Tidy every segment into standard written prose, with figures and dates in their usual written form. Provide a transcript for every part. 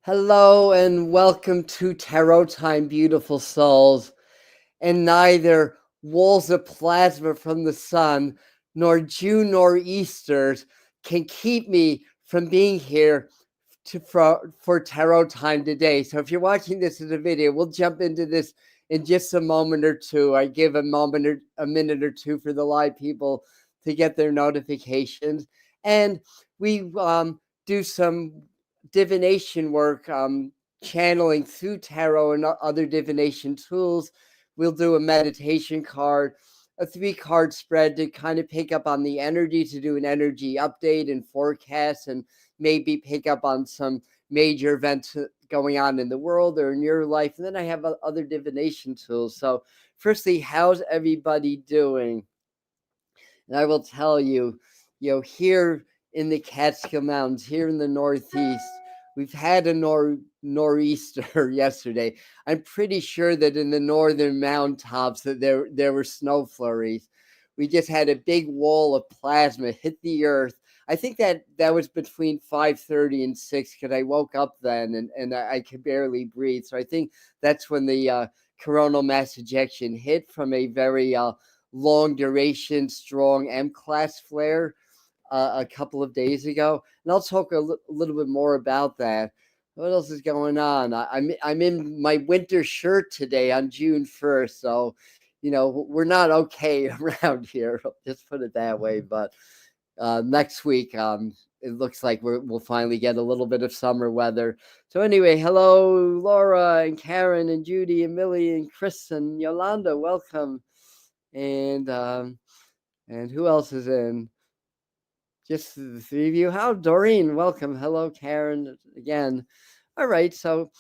Hello and welcome to Tarot Time, beautiful souls. And neither walls of plasma from the sun, nor June nor Easter's can keep me from being here for Tarot Time today. So if you're watching this as a video, we'll jump into this in just a moment or two. I give a minute or two for the live people to get their notifications. And we do some divination work, channeling through tarot and other divination tools. We'll do a meditation card, a 3-card spread to kind of pick up on the energy, to do an energy update and forecast, and maybe pick up on some major events going on in the world or in your life. And then I have other divination tools. So firstly, how's everybody doing? And I will tell you, here in the Catskill Mountains, here in the Northeast, we've had a nor'easter yesterday. I'm pretty sure that in the northern mountaintops that there were snow flurries. We just had a big wall of plasma hit the earth. I think that was between 5:30 and 6 because I woke up then and I could barely breathe. So I think that's when the coronal mass ejection hit from a very long duration, strong M-class flare a couple of days ago. And I'll talk a little bit more about that. What else is going on? I'm in my winter shirt today on June 1st. So, we're not okay around here. I'll just put it that way. But next week, it looks like we'll finally get a little bit of summer weather. So anyway, hello, Laura and Karen and Judy and Millie and Chris and Yolanda. Welcome. And who else is in? Just the three of you. How, Doreen? Welcome. Hello, Karen again. All right. So,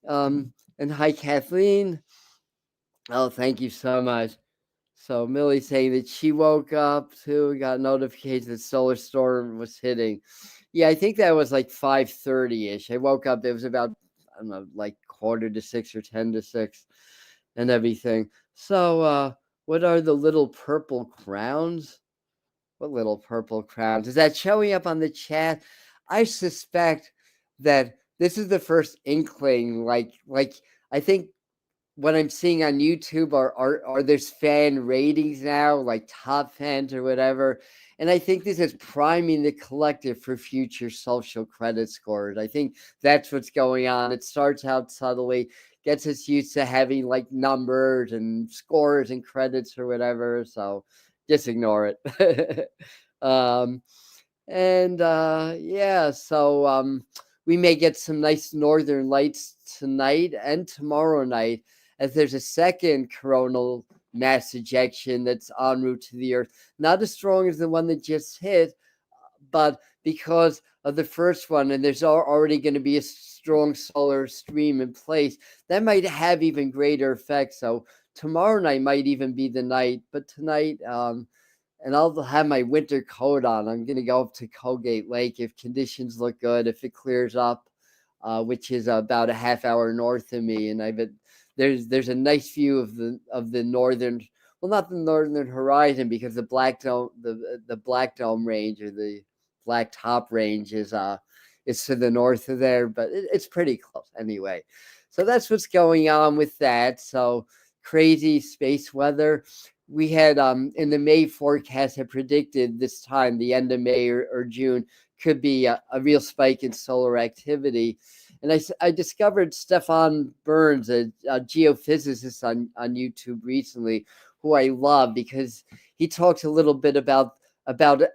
and hi, Kathleen. Oh, thank you so much. So Millie saying that she woke up too, got notification that solar storm was hitting. Yeah, I think that was like 5:30-ish. I woke up, it was about, I don't know, like 5:45 or 5:50 and everything. So what are the little purple crowns? What little purple crowns? Is that showing up on the chat? I suspect that this is the first inkling, like I think what I'm seeing on YouTube are there's fan ratings now, like top fans or whatever. And I think this is priming the collective for future social credit scores. I think that's what's going on. It starts out subtly, gets us used to having like numbers and scores and credits or whatever. So just ignore it. Yeah, so we may get some nice northern lights tonight and tomorrow night, as there's a second coronal mass ejection that's en route to the earth. Not as strong as the one that just hit, but because of the first one, and there's already going to be a strong solar stream in place, that might have even greater effects. So tomorrow night might even be the night, but tonight, and I'll have my winter coat on. I'm going to go up to Colgate Lake if conditions look good, if it clears up, which is about a half hour north of me, and there's a nice view of the northern, well, not the northern horizon, because the Black Dome, the Black Dome range, or the Black Top range is to the north of there, but it's pretty close anyway. So that's what's going on with that. So crazy space weather. We had in the May forecast had predicted this time, the end of May or June, could be a real spike in solar activity. And I discovered Stefan Burns, a geophysicist on YouTube recently, who I love because he talks a little bit about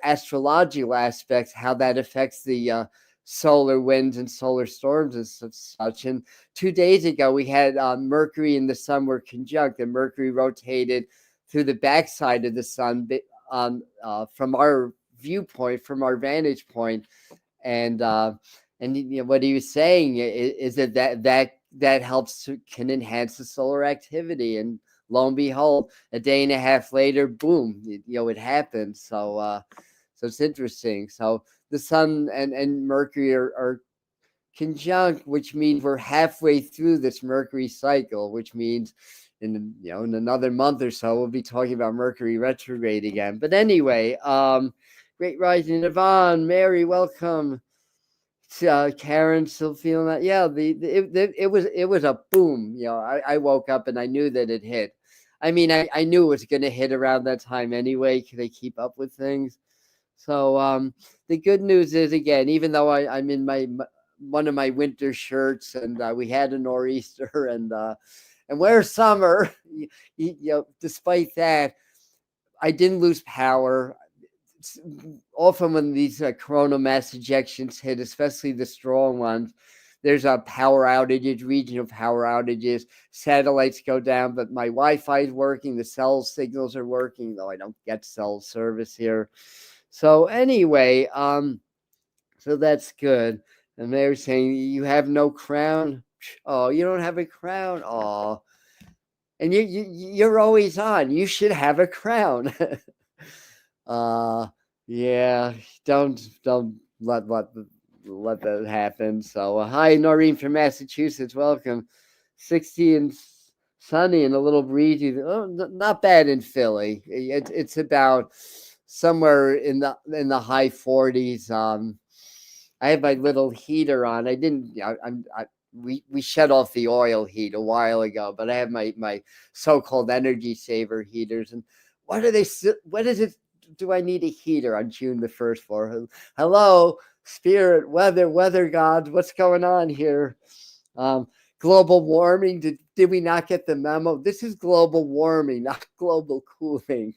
astrological aspects, how that affects the solar winds and solar storms and such. And 2 days ago, we had Mercury and the sun were conjunct, and Mercury rotated through the backside of the sun from our viewpoint, from our vantage point. And what he was saying is that helps can enhance the solar activity. And lo and behold, a day and a half later, boom, it happened. So it's interesting. So the sun and Mercury are conjunct, which means we're halfway through this Mercury cycle, which means in another month or so we'll be talking about Mercury retrograde again. But anyway, great rising, Yvonne, Mary, welcome. Karen still feeling that? Yeah, it was a boom. I woke up and I knew that it hit. I mean, I knew it was going to hit around that time anyway. Because they keep up with things? So the good news is, again, even though I'm in one of my winter shirts, and we had a nor'easter, and where's summer, despite that, I didn't lose power. Often when these coronal mass ejections hit, especially the strong ones, there's a power outages, regional power outages, satellites go down, but my Wi-Fi is working, the cell signals are working, though I don't get cell service here. So anyway, so that's good. And they were saying, you have no crown. Oh, you don't have a crown. Oh, and you're always on. You should have a crown. uh, yeah, don't let that happen. So, hi, Noreen from Massachusetts. Welcome. 60 and sunny and a little breezy. Oh, not bad in Philly. It's about somewhere in the high 40s. I have my little heater on. I didn't. We shut off the oil heat a while ago, but I have my so-called energy saver heaters. And what are they? What is it? Do I need a heater on June the 1st for? Hello, spirit, weather gods. What's going on here? Global warming. Did we not get the memo? This is global warming, not global cooling.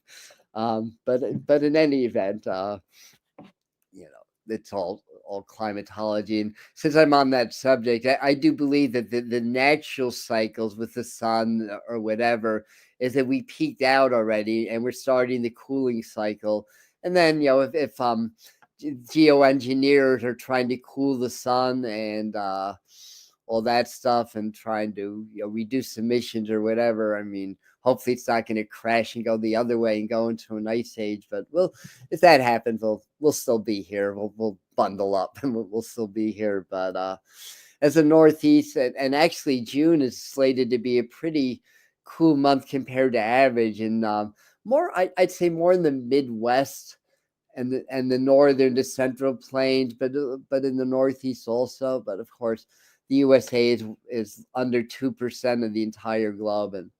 But in any event, it's all climatology. And since I'm on that subject, I do believe that the natural cycles with the sun or whatever is that we peaked out already and we're starting the cooling cycle. And then, if geoengineers are trying to cool the sun and all that stuff and trying to reduce emissions or whatever, I mean, hopefully it's not going to crash and go the other way and go into an ice age. But if that happens, we'll still be here. We'll bundle up and we'll still be here. But as a Northeast, and actually June is slated to be a pretty cool month compared to average, and I'd say more in the Midwest and the northern to central plains, but in the Northeast also. But of course, the USA is under 2% of the entire globe, and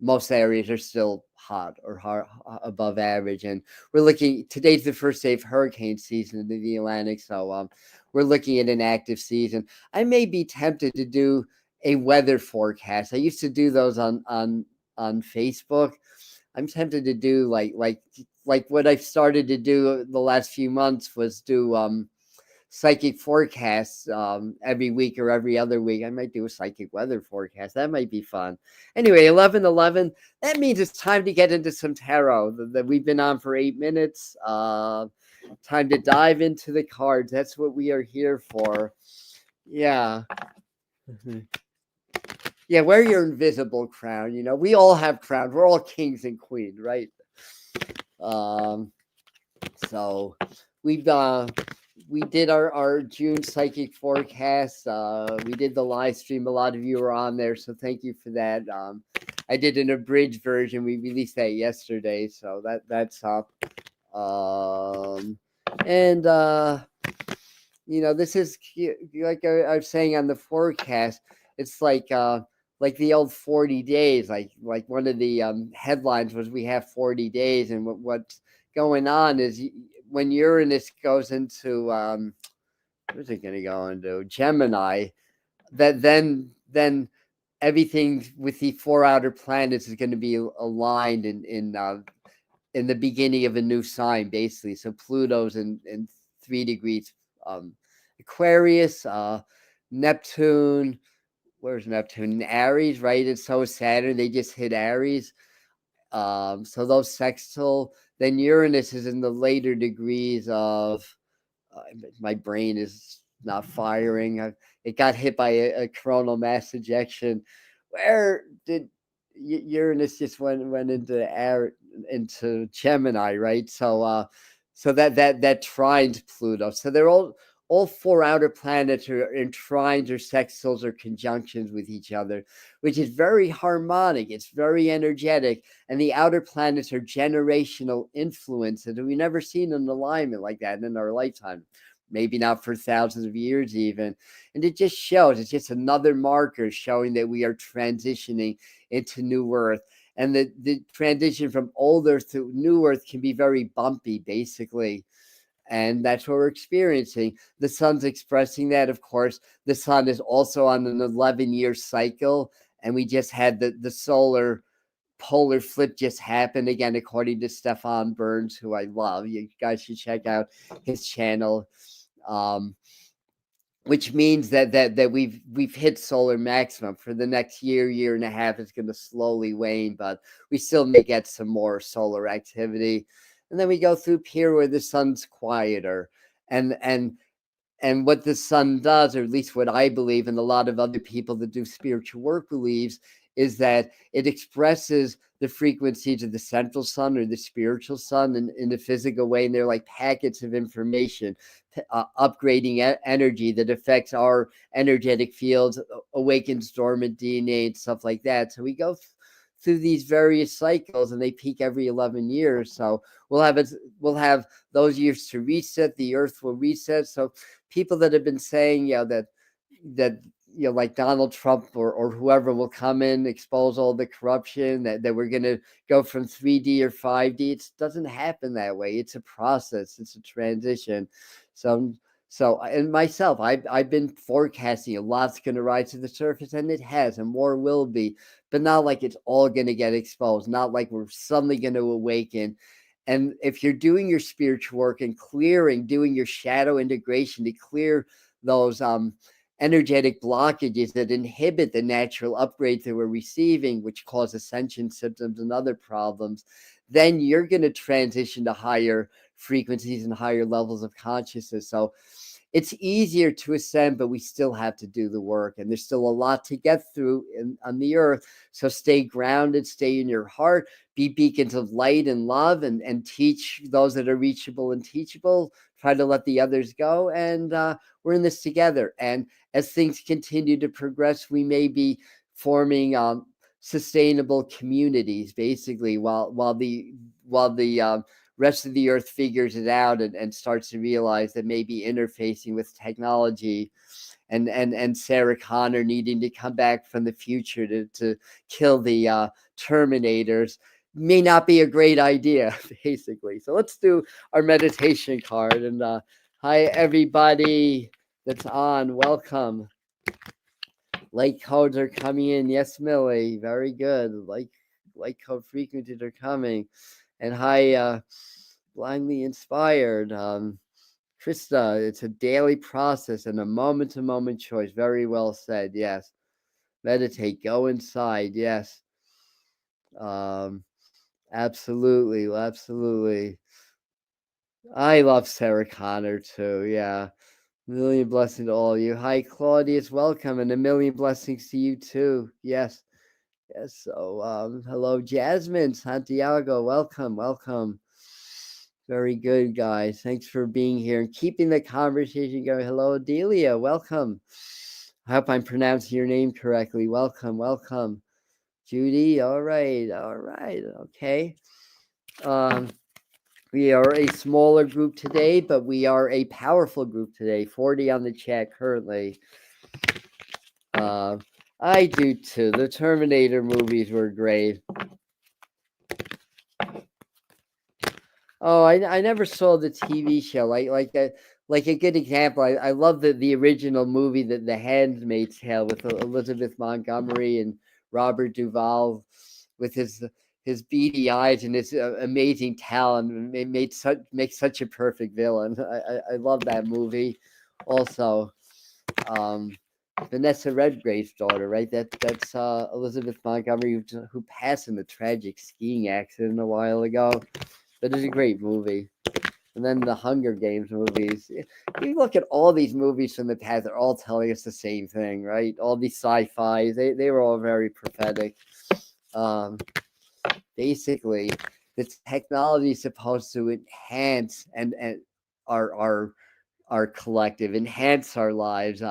most areas are still hot or above average. And we're looking, today's the first day of hurricane season in the Atlantic, so we're looking at an active season. I may be tempted to do a weather forecast. I used to do those on Facebook. I'm tempted to do like what I've started to do the last few months was do psychic forecasts every week or every other week. I might do a psychic weather forecast. That might be fun. Anyway, 11:11. That means it's time to get into some tarot. That we've been on for 8 minutes. Time to dive into the cards. That's what we are here for. Yeah. Yeah, wear your invisible crown. We all have crowns. We're all kings and queens, right? So we did our June psychic forecast. We did the live stream. A lot of you were on there, so thank you for that. I did an abridged version. We released that yesterday, so that's up. And this is like I was saying on the forecast. It's like the old 40 days. Like one of the headlines was we have 40 days, and what's going on is when Uranus goes into where's it going to go into Gemini, that then everything with the 4 outer planets is going to be aligned in the beginning of a new sign, basically. So Pluto's in 3 degrees Aquarius, Neptune. Where's Neptune? Aries, right? And so is Saturn. They just hit Aries. So those sextile. Then Uranus is in the later degrees of. My brain is not firing. It got hit by a coronal mass ejection. Where did Uranus just went into Gemini, right? So that trines Pluto. So they're all 4 outer planets are in trines or sextiles or conjunctions with each other, which is very harmonic. It's very energetic. And the outer planets are generational influences. And we've never seen an alignment like that in our lifetime. maybe not for thousands of years even. And it just shows, it's just another marker showing that we are transitioning into new Earth. And the transition from old Earth to new Earth can be very bumpy, basically. And that's what we're experiencing. The sun's expressing that, of course. The sun is also on an 11-year cycle, and we just had the solar polar flip just happened again, according to Stefan Burns, who I love. You guys should check out his channel. Which means that we've hit solar maximum. For the next year and a half. It's going to slowly wane, but we still may get some more solar activity. And then we go through a period where the sun's quieter, and what the sun does, or at least what I believe, and a lot of other people that do spiritual work believes, is that it expresses the frequencies of the central sun or the spiritual sun in a physical way. And they're like packets of information, upgrading energy that affects our energetic fields, awakens dormant DNA and stuff like that. So we go through these various cycles, and they peak every 11 years. So we'll have those years to reset. The Earth will reset. So people that have been saying, that like Donald Trump or whoever will come in, expose all the corruption, that we're going to go from 3D or 5D. It doesn't happen that way. It's a process. It's a transition. So, and myself, I've been forecasting a lot's going to rise to the surface, and it has, and more will be, but not like it's all going to get exposed, not like we're suddenly going to awaken. And if you're doing your spiritual work and doing your shadow integration to clear those energetic blockages that inhibit the natural upgrades that we're receiving, which cause ascension symptoms and other problems, then you're going to transition to higher frequencies and higher levels of consciousness. So it's easier to ascend, but we still have to do the work, and there's still a lot to get through on the Earth. So stay grounded, stay in your heart, be beacons of light and love, and teach those that are reachable and teachable. Try to let the others go, and we're in this together. And as things continue to progress, we may be forming sustainable communities, basically, while the rest of the Earth figures it out and starts to realize that maybe interfacing with technology and Sarah Connor needing to come back from the future to kill the Terminators may not be a great idea, basically. So let's do our meditation card. And hi, everybody that's on. Welcome. Light codes are coming in. Yes, Millie. Very good. Light code frequencies are coming. And hi, blindly inspired. Krista, it's a daily process and a moment-to-moment choice. Very well said. Yes. Meditate. Go inside. Yes. Absolutely. Absolutely. I love Sarah Connor too. Yeah. Million blessings to all of you. Hi, Claudius. Welcome. And a million blessings to you too. Yes. Yes. So, hello, Jasmine Santiago. Welcome. Welcome. Very good, guys. Thanks for being here and keeping the conversation going. Hello, Delia. Welcome. I hope I'm pronouncing your name correctly. Welcome. Welcome. Judy. All right. All right. Okay. We are a smaller group today, but we are a powerful group today. 40 on the chat currently. I do too. The Terminator movies were great. Oh, I never saw the TV show. Like a good example. I love the original movie, The Handmaid's Tale, with Elizabeth Montgomery and Robert Duvall, with his beady eyes and his amazing talent. Makes such a perfect villain. I love that movie. Also, Vanessa Redgrave's daughter, right? That's Elizabeth Montgomery, who passed in a tragic skiing accident a while ago. But it's a great movie. And then the Hunger Games movies. You look at all these movies from the past, they're all telling us the same thing, right? All these sci-fi, they were all very prophetic. Basically, the technology is supposed to enhance and our our collective, enhance our lives,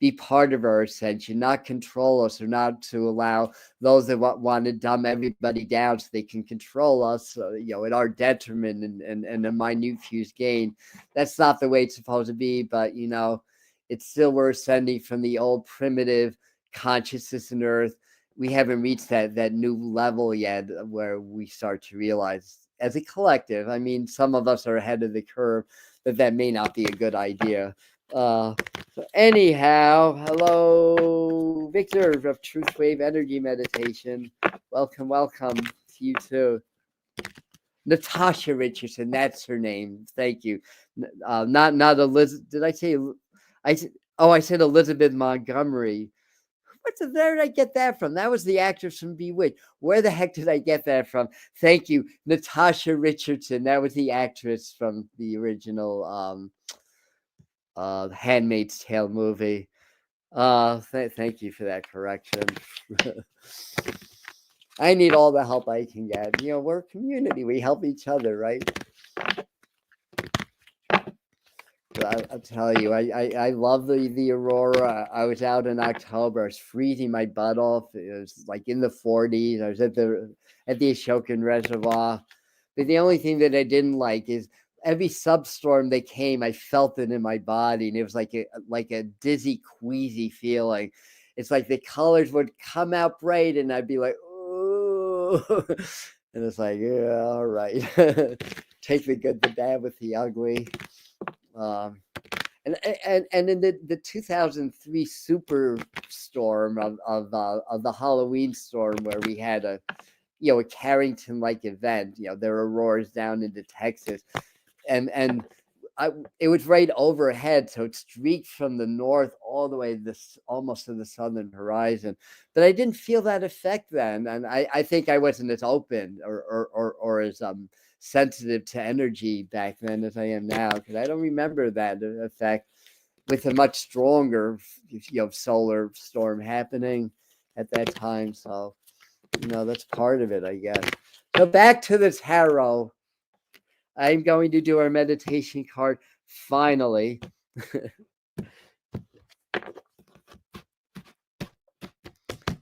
be part of our ascension, not control us, or not to allow those that want to dumb everybody down so they can control us, at our detriment and a minute few's gain. That's not the way it's supposed to be, but it's still, we're ascending from the old primitive consciousness in Earth. We haven't reached that new level yet where we start to realize as a collective. I mean, some of us are ahead of the curve, but that may not be a good idea. So anyhow, hello, Victor of Truth Wave Energy Meditation. Welcome to you too. Natasha Richardson, that's her name. Thank you. Not Elizabeth. Did I say? I said Elizabeth Montgomery. Where did I get that from? That was the actress from Bewitched. Where the heck did I get that from? Thank you, Natasha Richardson. That was the actress from the original Handmaid's Tale movie. Thank you for that correction. I need all the help I can get. We're a community. We help each other, right? I'll tell you, I love the aurora. I was out in October. I was freezing my butt off. It was like in the 40s. I was at the Ashokan Reservoir. But the only thing that I didn't like is every substorm that came, I felt it in my body, and it was like a dizzy, queasy feeling. It's like the colors would come out bright, and I'd be like, "Ooh," and it's like, yeah, all right, take the good, the bad with the ugly. And in the 2003 superstorm of the Halloween storm, where we had a Carrington-like event, there were auroras down into Texas, and it was right overhead, so it streaked from the north all the way almost to the southern horizon. But I didn't feel that effect then, and I think I wasn't as open or as sensitive to energy back then as I am now, because I don't remember that effect with a much stronger solar storm happening at that time. So that's part of it, I guess. So back to the tarot. I'm going to do our meditation card finally.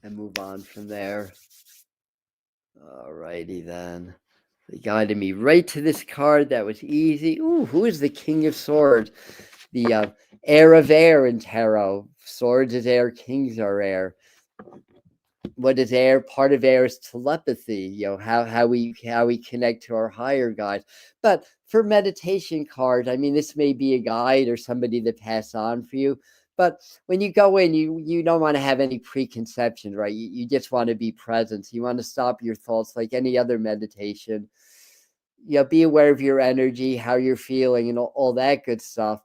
And move on from there. Alrighty then. They guided me right to this card. That was easy. Ooh, who is the King of Swords? The heir of air in tarot. Swords is air, kings are air. What is air? Part of air is telepathy, how we connect to our higher guides. But for meditation cards, I mean, this may be a guide or somebody to pass on for you. But when you go in, you don't want to have any preconceptions, right? You just want to be present. You want to stop your thoughts like any other meditation. Be aware of your energy, how you're feeling, and all that good stuff.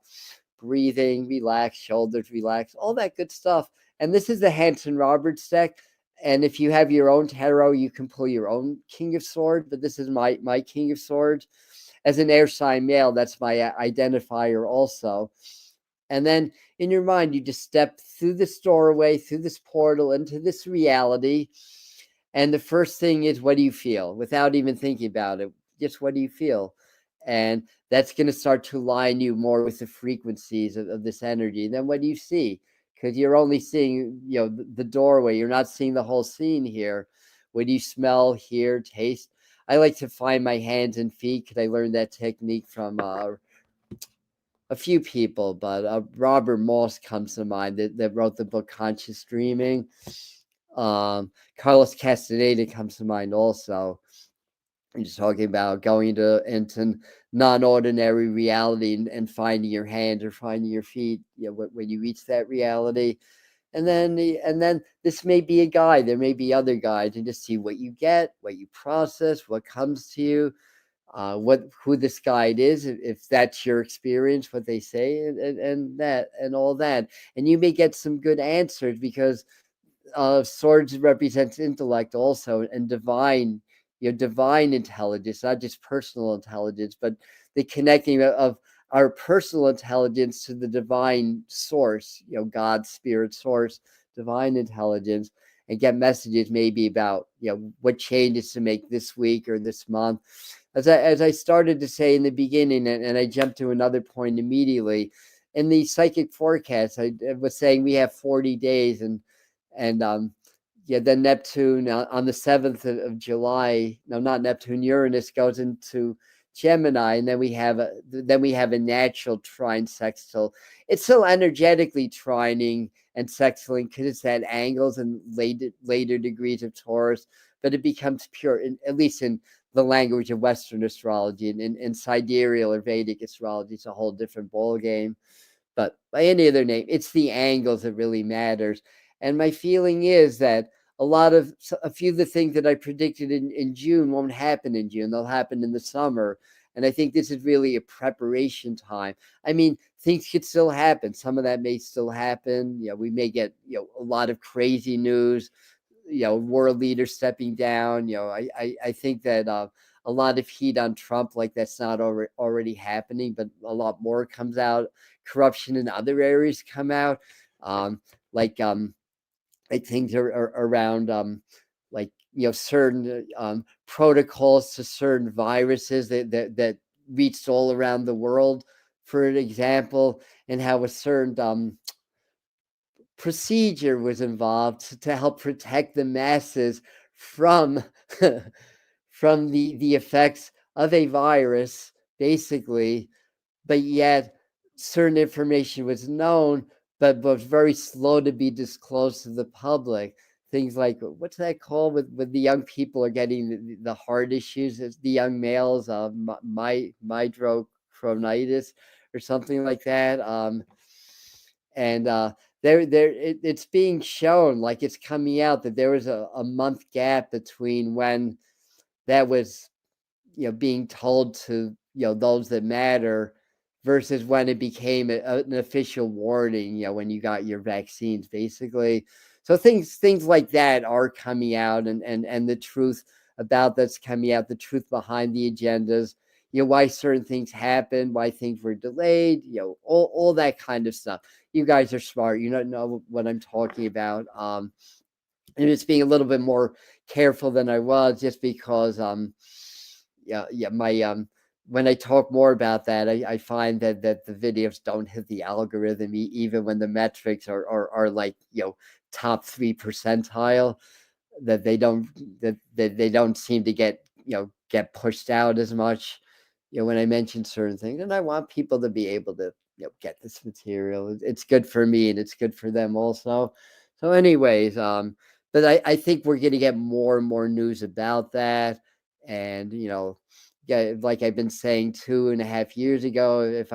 Breathing, relax, shoulders, relax, all that good stuff. And this is the Hanson Roberts deck. And if you have your own tarot, you can pull your own King of Swords. But this is my King of Swords. As an air sign male, that's my identifier also. And then in your mind, you just step through this doorway, through this portal, into this reality. And the first thing is, what do you feel? Without even thinking about it, just what do you feel? And that's going to start to align you more with the frequencies of this energy. And then what do you see? Because you're only seeing, the doorway. You're not seeing the whole scene here. What do you smell, hear, taste? I like to find my hands and feet, because I learned that technique from a few people, but Robert Moss comes to mind that wrote the book Conscious Dreaming. Carlos Castaneda comes to mind also. I'm just talking about going into non-ordinary reality and finding your hands or finding your feet, when you reach that reality. And then this may be a guide. There may be other guides, and just see what you get, what you process, what comes to you. Who this guide is, if that's your experience, what they say, and that and all that. And you may get some good answers, because swords represents intellect also, and divine intelligence, not just personal intelligence, but the connecting of our personal intelligence to the divine source, God, spirit, source, divine intelligence, and get messages maybe about what changes to make this week or this month. As I started to say in the beginning, and I jumped to another point immediately, in the psychic forecast, I was saying we have 40 days, and yeah, then Neptune on the 7th of July. No, not Neptune. Uranus goes into Gemini, and then we have a natural trine sextile. It's still energetically trining and sextiling because it's at angles and later degrees of Taurus, but it becomes pure, at least in the language of Western astrology. And in sidereal or Vedic astrology, it's a whole different ball game. But by any other name, it's the angles that really matters. And my feeling is that a few of the things that I predicted in June won't happen in June. They'll happen in the summer. And I think this is really a preparation time. I mean, things could still happen. Some of that may still happen. We may get, a lot of crazy news, world leaders stepping down. I think that a lot of heat on Trump, like that's not already happening, but a lot more comes out. Corruption in other areas come out, like things are around, like certain protocols to certain viruses that reached all around the world, for an example, and how a certain procedure was involved to help protect the masses from from the effects of a virus, basically. But yet certain information was known, but was very slow to be disclosed to the public. Things like, what's that called, with the young people are getting the heart issues, it's the young males, mydrochronitis or something like that. And it's being shown, like it's coming out, that there was a month gap between when that was being told to those that matter versus when it became an official warning, when you got your vaccines, basically. So things like that are coming out, and the truth about that's coming out, the truth behind the agendas, why certain things happened, why things were delayed, all that kind of stuff. You guys are smart. You don't know what I'm talking about. And it's being a little bit more careful than I was, just because my when I talk more about that, I find that the videos don't hit the algorithm, even when the metrics are like top 3 percentile, that they don't seem to get pushed out as much when I mention certain things. And I want people to be able to get this material. It's good for me and it's good for them also. So anyways, but I think we're going to get more and more news about that. And yeah, like I've been saying 2.5 years ago, if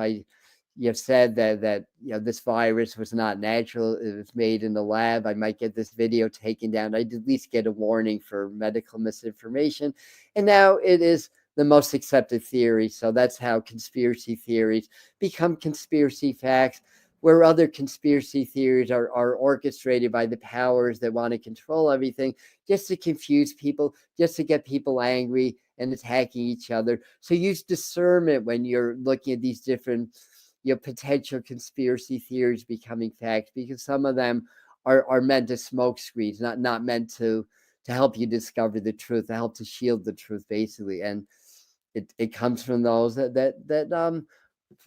you've said that this virus was not natural, it was made in the lab, I might get this video taken down. I'd at least get a warning for medical misinformation. And now it is the most accepted theory. So that's how conspiracy theories become conspiracy facts, where other conspiracy theories are orchestrated by the powers that want to control everything, just to confuse people, just to get people angry and attacking each other. So use discernment when you're looking at these different potential conspiracy theories becoming facts, because some of them are meant as smoke screens, not meant to help you discover the truth, to help to shield the truth, basically. And it comes from those that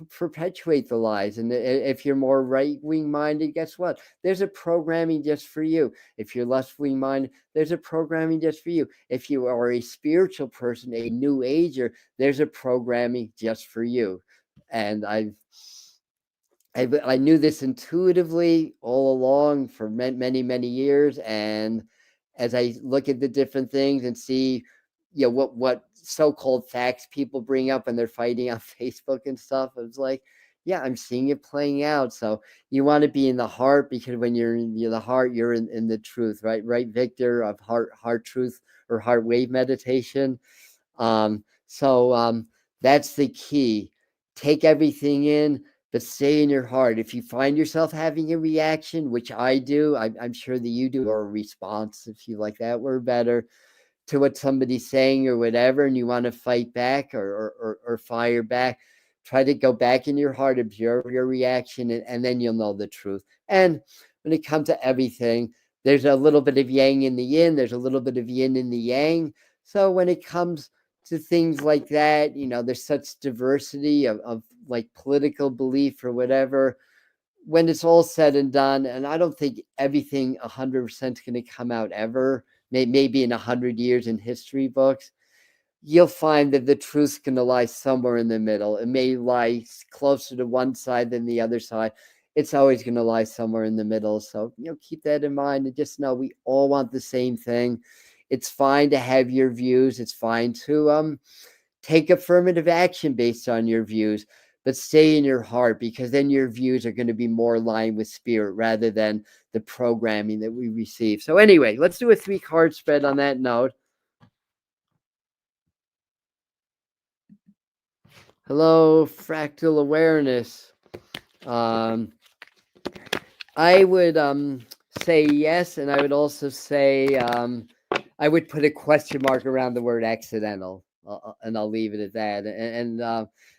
perpetuate the lies. And if you're more right-wing minded, guess what? There's a programming just for you. If you're left-wing minded, there's a programming just for you. If you are a spiritual person, a new ager, there's a programming just for you. And I knew this intuitively all along for many years. And as I look at the different things and see, what so-called facts people bring up when they're fighting on Facebook and stuff, it's like, yeah, I'm seeing it playing out. So you want to be in the heart, because when you're in the heart, you're in the truth, right, Victor, of heart truth, or heart wave meditation. So that's the key. Take everything in, but stay in your heart. If you find yourself having a reaction, which I do, I'm sure that you do, or a response, if you like that word better, to what somebody's saying or whatever, and you want to fight back or fire back, try to go back in your heart, observe your reaction, and then you'll know the truth. And when it comes to everything, there's a little bit of yang in the yin, there's a little bit of yin in the yang. So when it comes to things like that. There's such diversity of like political belief or whatever. When it's all said and done, and I don't think everything 100% is going to come out ever, maybe in 100 years in history books, you'll find that the truth's going to lie somewhere in the middle. It may lie closer to one side than the other side. It's always going to lie somewhere in the middle. So, keep that in mind and just know we all want the same thing. It's fine to have your views. It's fine to take affirmative action based on your views, but stay in your heart, because then your views are going to be more aligned with spirit rather than the programming that we receive. So anyway, let's do a 3-card spread on that note. Hello, fractal awareness. I would say yes, and I would also say I would put a question mark around the word accidental, and I'll leave it at that. And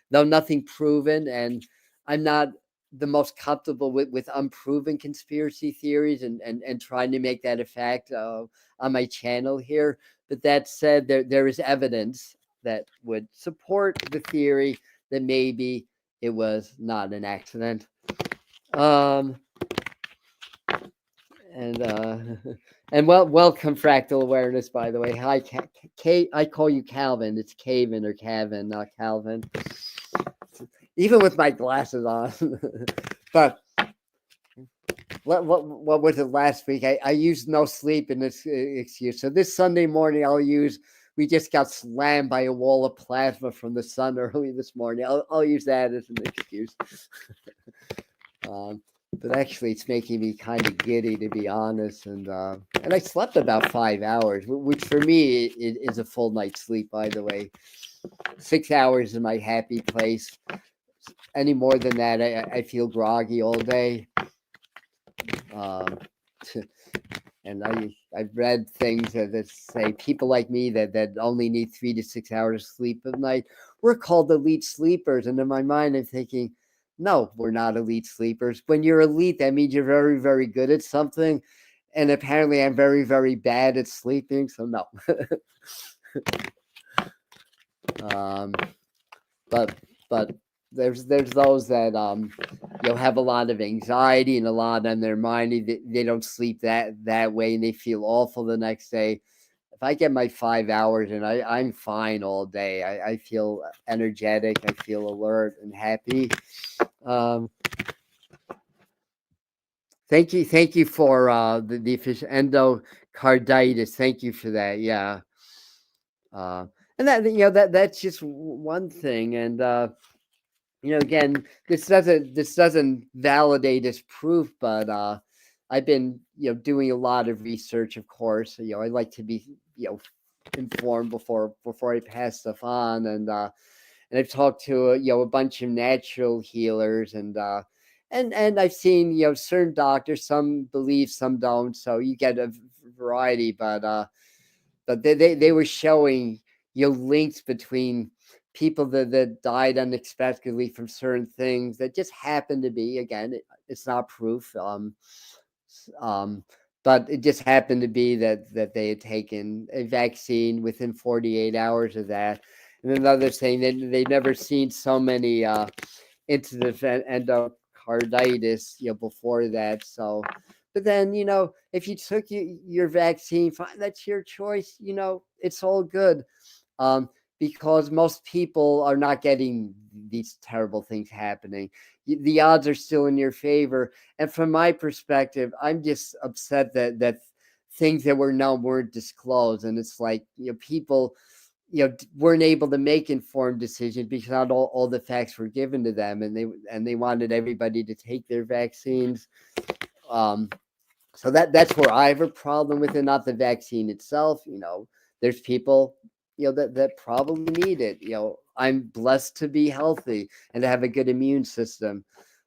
though nothing proven, and I'm not the most comfortable with unproven conspiracy theories and trying to make that a fact on my channel here. But that said, there is evidence that would support the theory that maybe it was not an accident. And welcome, fractal awareness, by the way. Hi, I call you Calvin. It's Caven or Calvin, not Calvin. Even with my glasses on. But what was it last week? I used no sleep in this excuse. So this Sunday morning, we just got slammed by a wall of plasma from the sun early this morning. I'll use that as an excuse. But actually, it's making me kind of giddy, to be honest. And I slept about 5 hours, which for me is a full night's sleep, by the way. 6 hours is my happy place. Any more than that, I feel groggy all day. And I've read things that say people like me that only need 3 to 6 hours of sleep at night, we're called elite sleepers. And in my mind, I'm thinking, no, we're not elite sleepers. When you're elite, that means you're very, very good at something. And apparently I'm very, very bad at sleeping. So no. But there's those that have a lot of anxiety and a lot on their mind. They don't sleep that way, and they feel awful the next day. If I get my 5 hours and I'm fine all day, I feel energetic, I feel alert and happy. Thank you for the official endocarditis. Thank you for that. Yeah. And that's just one thing. And again, this doesn't validate as proof, but I've been doing a lot of research, of course. I like to be informed before I pass stuff on, and I've talked to a bunch of natural healers, and I've seen certain doctors, some believe, some don't, so you get a variety, but they were showing links between people that died unexpectedly from certain things that just happened to be, again, it's not proof, but it just happened to be that they had taken a vaccine within 48 hours of that. And another thing, they've never seen so many incidents of endocarditis before that. So, but then if you took your vaccine, fine, that's your choice. It's all good. Because most people are not getting these terrible things happening. The odds are still in your favor. And from my perspective, I'm just upset that things that were known weren't disclosed. And it's like, people, weren't able to make informed decisions because not all the facts were given to them. And they wanted everybody to take their vaccines. So that's where I have a problem with it, not the vaccine itself. There's people that probably need it. I'm blessed to be healthy and to have a good immune system.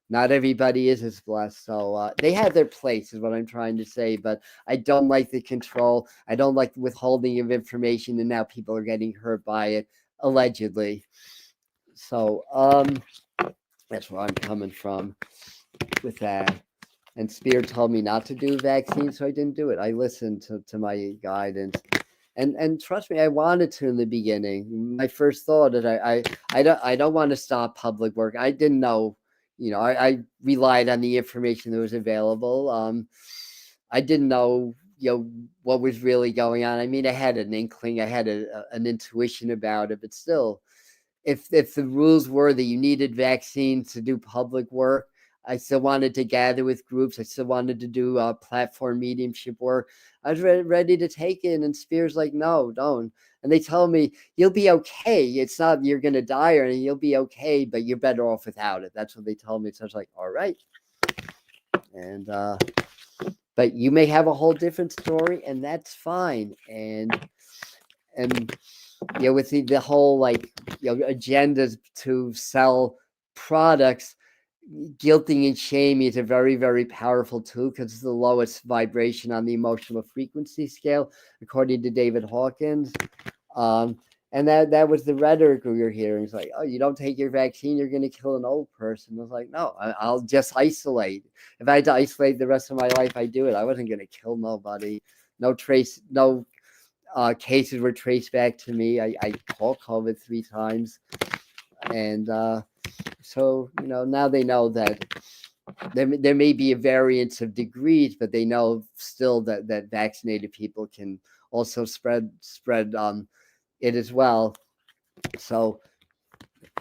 Not everybody is as blessed. So they have their place, is what I'm trying to say. But I don't like the control. I don't like the withholding of information, and now people are getting hurt by it, allegedly. So that's where I'm coming from with that. And Spirit told me not to do vaccines, so I didn't do it. I listened to my guidance. And trust me, I wanted to in the beginning. My first thought is I don't want to stop public work. I didn't know, I relied on the information that was available. I didn't know, what was really going on. I mean, I had an inkling, I had an intuition about it, but still, if the rules were that you needed vaccines to do public work, I still wanted to gather with groups. I still wanted to do platform mediumship work. I was ready to take it, and Spears like, no, don't. And they told me, you'll be okay. It's not you're going to die or anything. You'll be okay, but you're better off without it. That's what they told me. So I was like, all right. And but you may have a whole different story, and that's fine. And with the whole agendas to sell products, guilting and shaming is a very, very powerful tool because it's the lowest vibration on the emotional frequency scale, according to David Hawkins. And that was the rhetoric we were hearing. It's like, oh, you don't take your vaccine, you're going to kill an old person. I was like, no, I'll just isolate. If I had to isolate the rest of my life, I'd do it. I wasn't going to kill nobody. No cases were traced back to me. I caught COVID 3 times. And so, now they know that there may be a variance of degrees, but they know still that vaccinated people can also spread it as well. So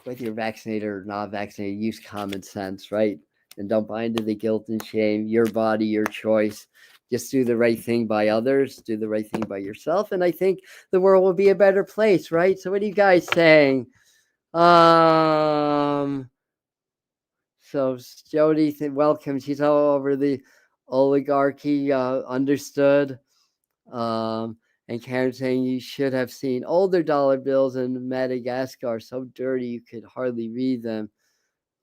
whether you're vaccinated or not vaccinated, use common sense, right? And don't buy into the guilt and shame. Your body, your choice. Just do the right thing by others. Do the right thing by yourself. And I think the world will be a better place, right? So what are you guys saying? So Jody, welcome. She's all over the oligarchy. Understood. And Karen saying you should have seen older dollar bills in Madagascar, so dirty you could hardly read them.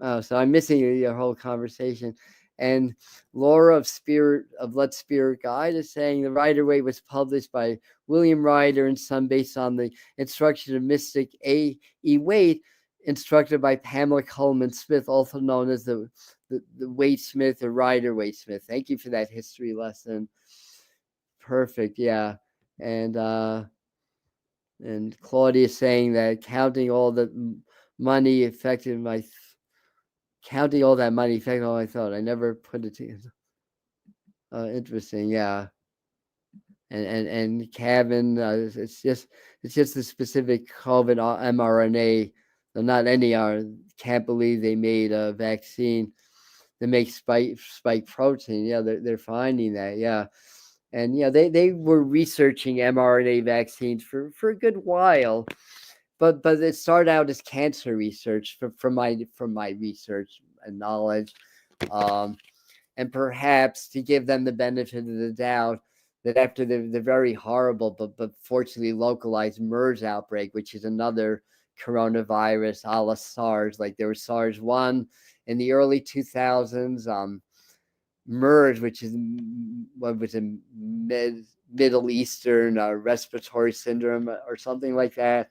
Oh, so I'm missing your whole conversation. And Laura of Let Spirit Guide is saying the Rider-Waite was published by William Rider and Son based on the instruction of mystic A.E. Waite, instructed by Pamela Coleman Smith, also known as the Waite Smith or Rider-Waite Smith. Thank you for that history lesson. Perfect, yeah. And Claudia saying that counting all that money affected my thought. I never put it together. Interesting, yeah. And Kevin, it's just the specific COVID mRNA. Though not any are. Can't believe they made a vaccine that makes spike protein. Yeah, they're finding that. Yeah. And they were researching mRNA vaccines for a good while, but it started out as cancer research from my research and knowledge, and perhaps to give them the benefit of the doubt that after the very horrible but fortunately localized MERS outbreak, which is another coronavirus a la SARS, like there was SARS-1 in the early 2000s. MERS, which is what was a Middle Eastern respiratory syndrome or something like that.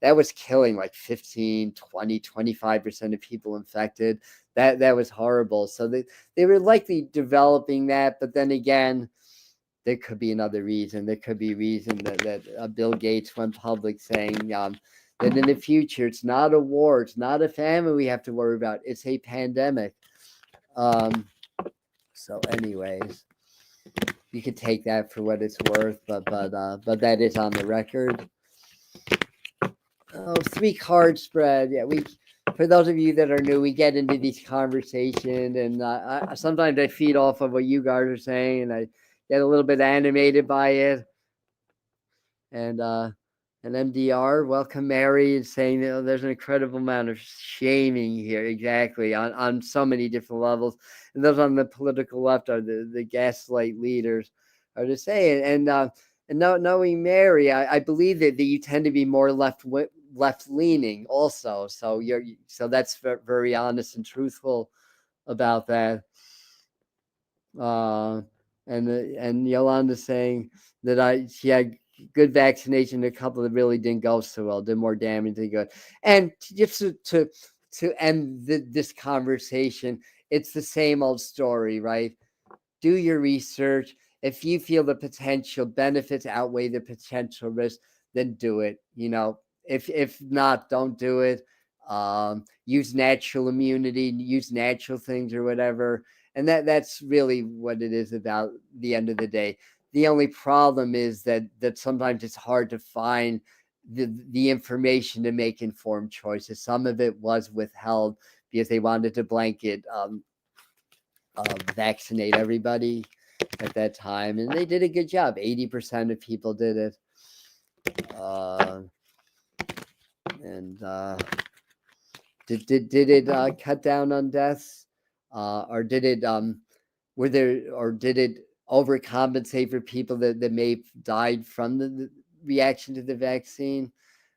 That was killing like 15, 20, 25% of people infected. That was horrible. So they were likely developing that, but then again, there could be another reason. There could be a reason that Bill Gates went public saying that in the future, it's not a war, it's not a famine we have to worry about, it's a pandemic. So anyways, you could take that for what it's worth, but that is on the record. Oh, 3 card spread. Yeah, for those of you that are new, we get into these conversations, and sometimes I feed off of what you guys are saying, and I get a little bit animated by it. And MDR, welcome Mary, is saying that there's an incredible amount of shaming here, exactly, on so many different levels. And those on the political left are the gaslight leaders, are just saying. And knowing Mary, I believe that you tend to be more left leaning also. So so that's very honest and truthful about that. And Yolanda saying that she had good vaccination, a couple that really didn't go so well, did more damage than good. And just to end this conversation, it's the same old story, right? Do your research. if you feel the potential benefits outweigh the potential risk, then do it. If not, don't do it. Use natural immunity, use natural things or whatever. And that's really what it is about the end of the day. The only problem is that sometimes it's hard to find the information to make informed choices. Some of it was withheld because they wanted to blanket vaccinate everybody at that time, and they did a good job. 80% of people did it. And did it cut down on deaths, or did it did it overcompensate for people that may have died from the reaction to the vaccine?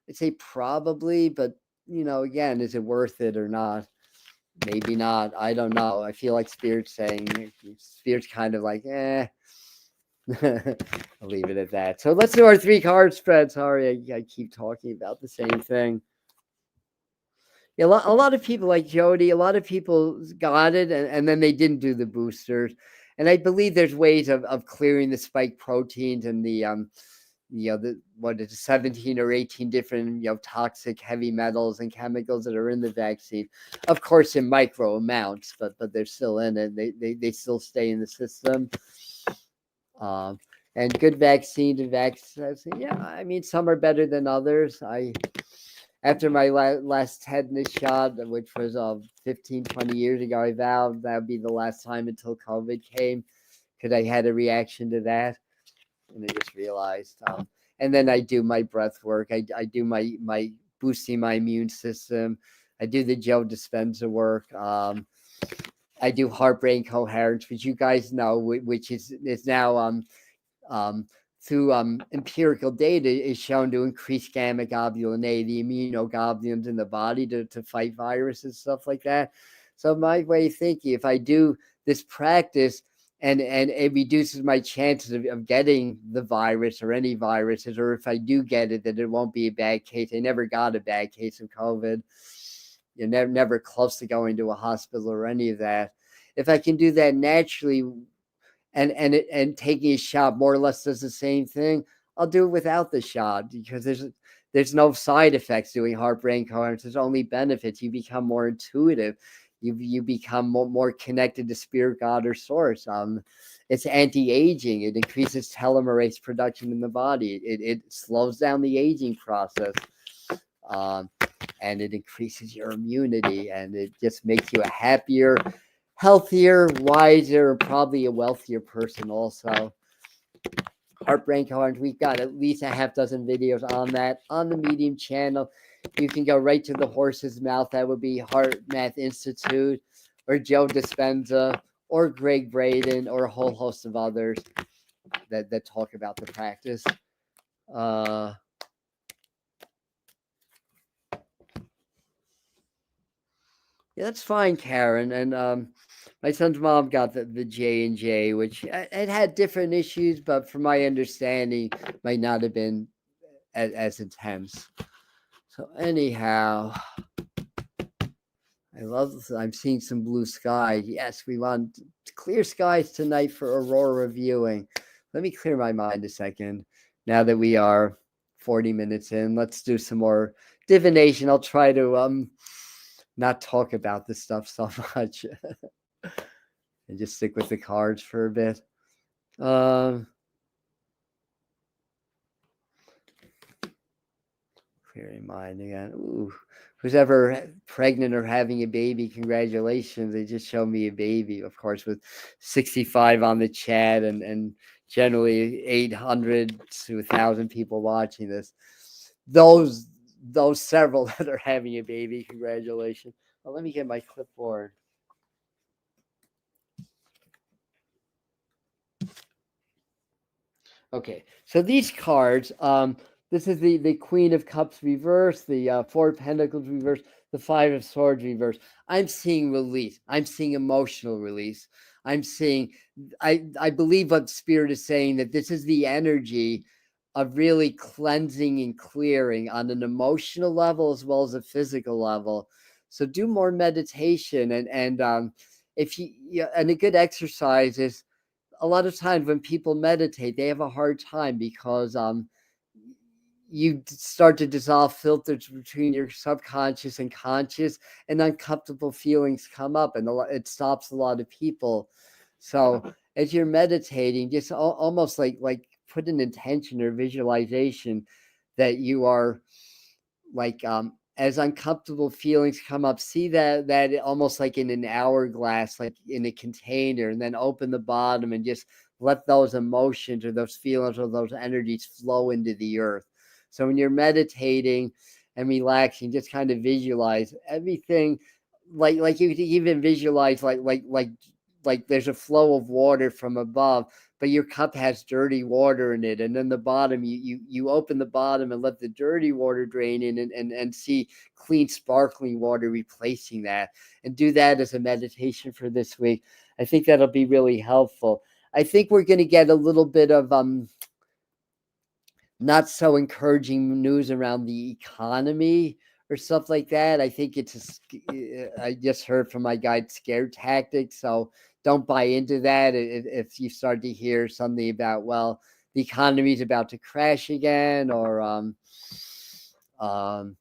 I'd say probably, but again, is it worth it or not? Maybe not. I don't know. I feel like Spirit's kind of like, I'll leave it at that. So let's do our 3 card spread. Sorry, I keep talking about the same thing. Yeah, a lot of people like Jody, a lot of people got it, and then they didn't do the boosters. And I believe there's ways of clearing the spike proteins and the 17 or 18 different toxic heavy metals and chemicals that are in the vaccine. Of course, in micro amounts, but they're still in it. They still stay in the system. And good vaccine to vaccine. Yeah, I mean, some are better than others. After my last tetanus shot, which was 15, 20 years ago, I vowed that would be the last time until COVID came, because I had a reaction to that. And I just realized. And then I do my breath work. I do my boosting my immune system. I do the Joe Dispenza work. I do heart-brain coherence, which you guys know, which is now through empirical data is shown to increase gamma globulin A, the immunoglobulins in the body to fight viruses and stuff like that. So my way of thinking, if I do this practice and it reduces my chances of getting the virus or any viruses, or if I do get it, that it won't be a bad case. I never got a bad case of COVID. You're never close to going to a hospital or any of that. If I can do that naturally, and taking a shot more or less does the same thing, I'll do it without the shot, because there's no side effects doing heart-brain coherence. There's only benefits. You become more intuitive. You become more connected to spirit, God, or source. It's anti-aging. It increases telomerase production in the body. It slows down the aging process. And it increases your immunity, and it just makes you a happier, healthier, wiser, probably a wealthier person also. Heart-brain coherence, we've got at least a half dozen videos on that on the Medium channel. You can go right to the horse's mouth. That would be Heart Math Institute, or Joe Dispenza, or Greg Braden, or a whole host of others that talk about the practice. Yeah, that's fine, Karen. And my son's mom got the J&J, which it had different issues, but from my understanding, might not have been as intense. So anyhow, I'm seeing some blue sky. Yes, we want clear skies tonight for aurora viewing. Let me clear my mind a second. Now that we are 40 minutes in, let's do some more divination. I'll try to not talk about this stuff so much and just stick with the cards for a bit. Clearing mind again. Ooh, who's ever pregnant or having a baby, congratulations. They just showed me a baby, of course, with 65 on the chat and generally 800 to 1,000 people watching this. Those several that are having a baby, congratulations. Well, let me get my clipboard. Okay, so these cards, this is the Queen of Cups reverse, the Four of Pentacles reverse, the Five of Swords reverse. I'm seeing release. I'm seeing emotional release. I'm seeing, I believe what Spirit is saying, that this is the energy of really cleansing and clearing on an emotional level as well as a physical level. So do more meditation, and if you and a good exercise is a lot of times when people meditate, they have a hard time because you start to dissolve filters between your subconscious and conscious, and uncomfortable feelings come up, and it stops a lot of people. So as you're meditating, just almost like put an intention or visualization that you are like as uncomfortable feelings come up, see that almost like in an hourglass, like in a container, and then open the bottom and just let those emotions or those feelings or those energies flow into the earth. So when you're meditating and relaxing, just kind of visualize everything, like you could even visualize like there's a flow of water from above, but your cup has dirty water in it, and then the bottom, you open the bottom and let the dirty water drain in, and see clean sparkling water replacing that, and do that as a meditation for this week. I think that'll be really helpful. I think we're going to get a little bit of not so encouraging news around the economy or stuff like that. I think I just heard from my guide, scare tactics. So don't buy into that. If you start to hear something about, well, the economy is about to crash again, or the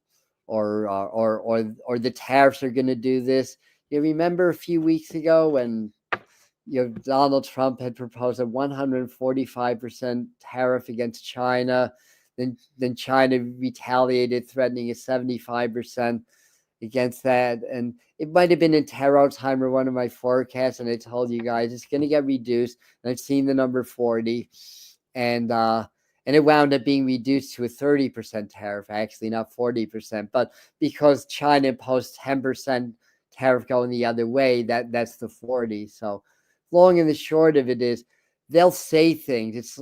tariffs are going to do this. You remember a few weeks ago when Donald Trump had proposed a 145% tariff against China. Then China retaliated, threatening a 75% against that. And it might have been in tarot time or one of my forecasts, and I told you guys it's going to get reduced. And I've seen the number 40, and it wound up being reduced to a 30% tariff, actually, not 40%. But because China imposed 10% tariff going the other way, that's the 40. So long and the short of it is, they'll say things.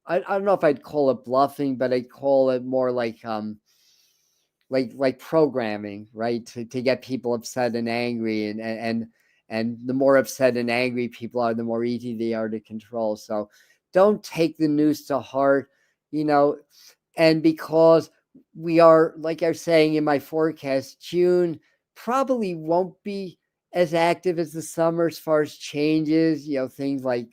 I don't know if I'd call it bluffing, but I'd call it more like programming, right? To get people upset and angry, and the more upset and angry people are, the more easy they are to control. So don't take the news to heart, and because we are, like I was saying in my forecast, June probably won't be as active as the summer as far as changes, things like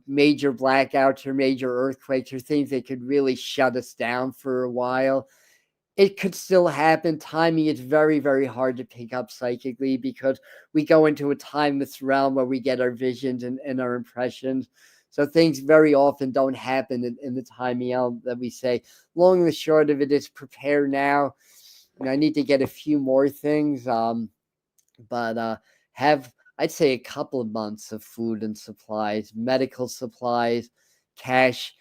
major blackouts or major earthquakes, or things that could really shut us down for a while. It could still happen. Timing is very, very hard to pick up psychically, because we go into a timeless realm where we get our visions and our impressions. So things very often don't happen in the timing element that we say. Long and the short of it is, prepare now. I need to get a few more things, but have, I'd say, a couple of months of food and supplies, medical supplies, cash,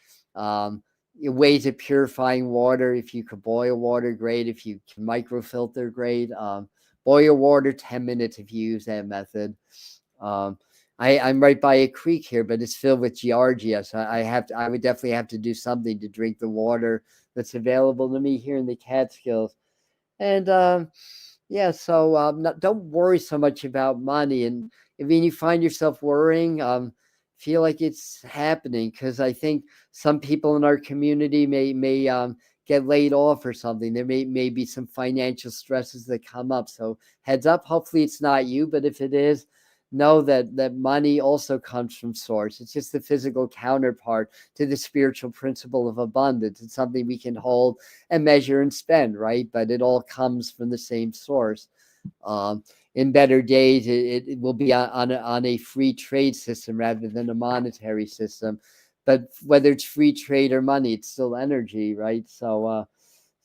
ways of purifying water. If you could boil water, great. If you can microfilter, great. Boil water 10 minutes if you use that method. I'm right by a creek here, but it's filled with giardia, so I would definitely have to do something to drink the water that's available to me here in the Catskills. And so don't worry so much about money. And if you find yourself worrying, feel like it's happening, because I think some people in our community may get laid off or something. There may be some financial stresses that come up. So heads up, hopefully it's not you, but if it is, know that money also comes from source. It's just the physical counterpart to the spiritual principle of abundance. It's something we can hold and measure and spend, right? But it all comes from the same source. In better days, it will be on a free trade system rather than a monetary system. But whether it's free trade or money, it's still energy, right? So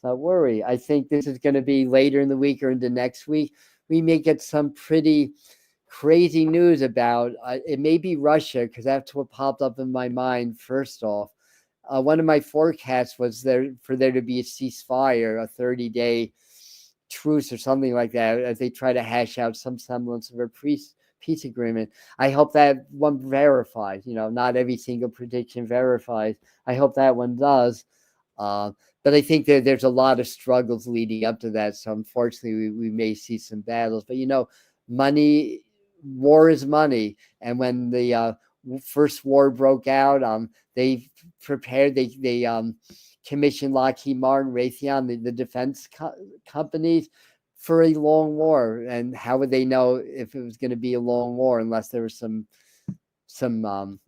not worry. I think this is going to be later in the week or into next week. We may get some pretty crazy news about it. May be Russia, because that's what popped up in my mind first off. One of my forecasts was for there to be a ceasefire, a 30-day truce or something like that, as they try to hash out some semblance of a peace agreement. I hope that one verifies. Not every single prediction verifies. I hope that one does. But I think there's a lot of struggles leading up to that. So unfortunately, we may see some battles. But war is money. And when the first war broke out, they prepared. They commissioned Lockheed Martin, Raytheon, the defense companies, for a long war. And how would they know if it was going to be a long war unless there was some some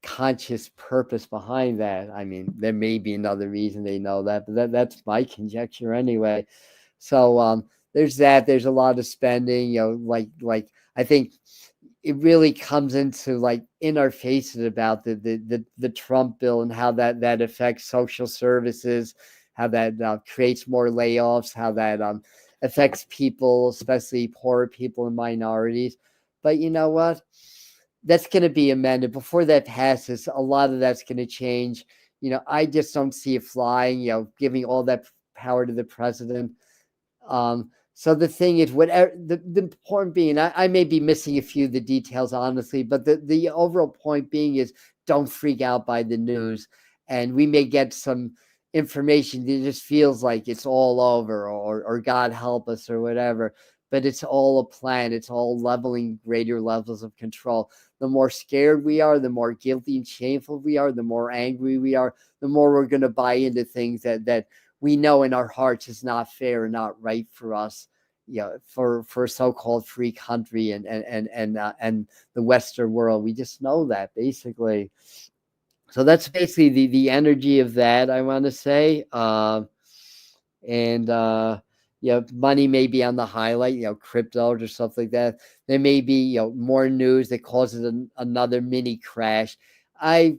conscious purpose behind that. I mean, there may be another reason they know that, but that's my conjecture anyway. So there's that. There's a lot of spending, like I think it really comes into like in our faces about the Trump bill and how that affects social services, how that creates more layoffs, how that affects people, especially poor people and minorities. But you know what? That's going to be amended before that passes. A lot of that's going to change. I just don't see it flying. Giving all that power to the president. So the thing is, whatever the point being, I may be missing a few of the details, honestly, but the overall point being is don't freak out by the news, and we may get some information that just feels like it's all over, or God help us, or whatever. But it's all a plan. It's all leveling greater levels of control. The more scared we are, the more guilty and shameful we are, the more angry we are, the more we're going to buy into things that we know in our hearts is not fair and not right for us, for a so-called free country and the Western world. We just know that basically. So that's basically the energy of that, I want to say. And money may be on the highlight, cryptos or stuff like that. There may be more news that causes another mini crash. I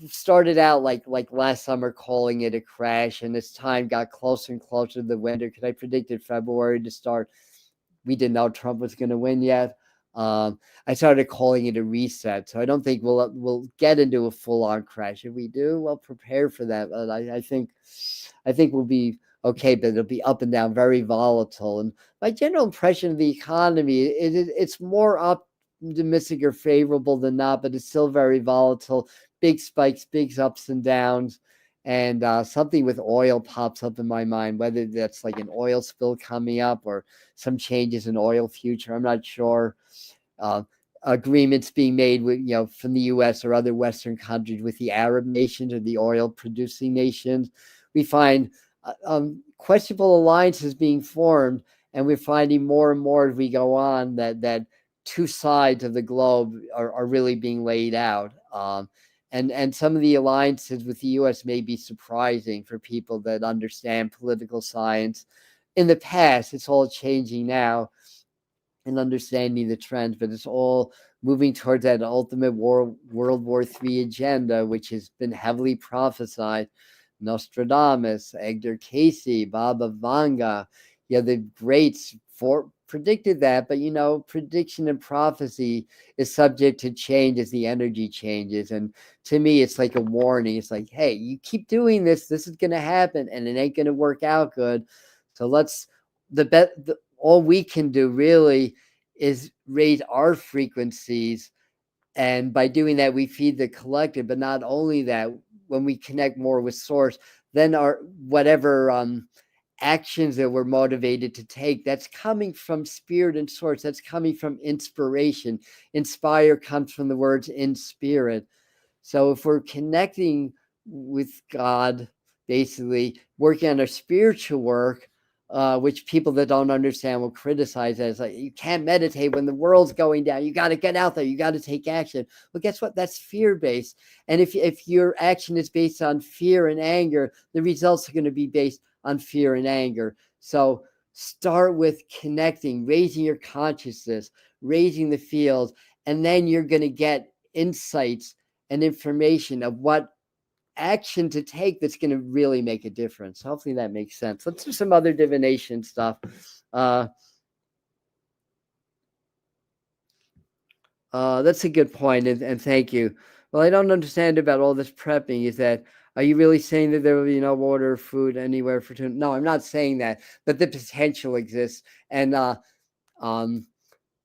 started out like last summer calling it a crash, and as time got closer and closer to the winter, because I predicted February to start, we didn't know Trump was going to win yet. I started calling it a reset. So I don't think we'll get into a full-on crash. If we do, well, prepare for that. But I think we'll be okay, but it'll be up and down, very volatile. And my general impression of the economy, it's more optimistic or favorable than not, but it's still very volatile. Big spikes, big ups and downs. And something with oil pops up in my mind, whether that's like an oil spill coming up or some changes in oil future. I'm not sure. Agreements being made with, from the U.S. or other Western countries with the Arab nations or the oil producing nations. We find questionable alliances being formed, and we're finding more and more as we go on that two sides of the globe are really being laid out. And some of the alliances with the U.S. may be surprising for people that understand political science. In the past, it's all changing now and understanding the trends, but it's all moving towards that ultimate World War III agenda, which has been heavily prophesied. Nostradamus, Edgar Cayce, Baba Vanga, the greats predicted that, but prediction and prophecy is subject to change as the energy changes. And to me, it's like a warning. It's like, hey, you keep doing this is going to happen, and it ain't going to work out good. So all we can do really is raise our frequencies. And by doing that, we feed the collective. But not only that, when we connect more with source, then our whatever actions that we're motivated to take, that's coming from spirit and source. That's coming from inspiration. Inspire comes from the words in spirit. So if we're connecting with God, basically working on our spiritual work, which people that don't understand will criticize as like, you can't meditate when the world's going down. You got to get out there. You got to take action. Well, guess what? That's fear-based. And if your action is based on fear and anger, the results are going to be based on fear and anger. So start with connecting, raising your consciousness, raising the field, and then you're going to get insights and information of what action to take that's going to really make a difference. Hopefully that makes sense. Let's do some other divination stuff. That's a good point, and thank you. Well, I don't understand about all this prepping. Is that, are you really saying that there will be no water or food anywhere for two? No, I'm not saying that, but the potential exists, and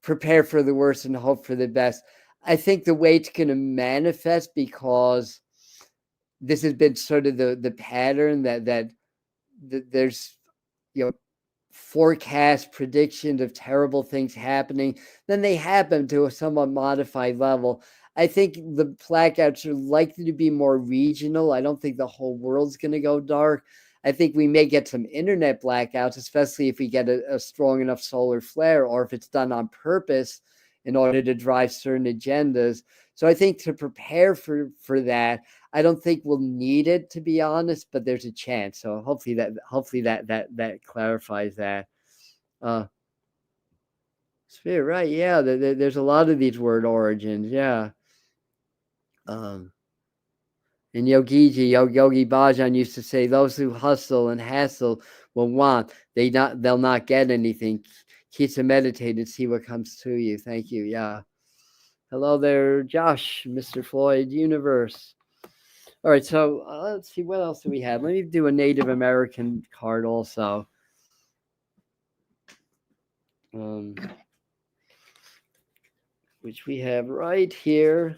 prepare for the worst and hope for the best. I think the way it's going to manifest, because this has been sort of the pattern that there's forecast predictions of terrible things happening, then they happen to a somewhat modified level. I think the blackouts are likely to be more regional. I don't think the whole world's going to go dark. I think we may get some internet blackouts, especially if we get a strong enough solar flare, or if it's done on purpose in order to drive certain agendas. So I think to prepare for that, I don't think we'll need it, to be honest, but there's a chance. So hopefully that clarifies that. Uh, Spirit, right? Yeah, there's a lot of these word origins. Yeah. Um, and Yogi Bhajan used to say, "Those who hustle and hassle will want. They'll not get anything. Keep to meditate and see what comes to you." Thank you. Yeah. Hello there, Josh, Mr. Floyd Universe. All right, so let's see, what else do we have? Let me do a Native American card also. Which we have right here.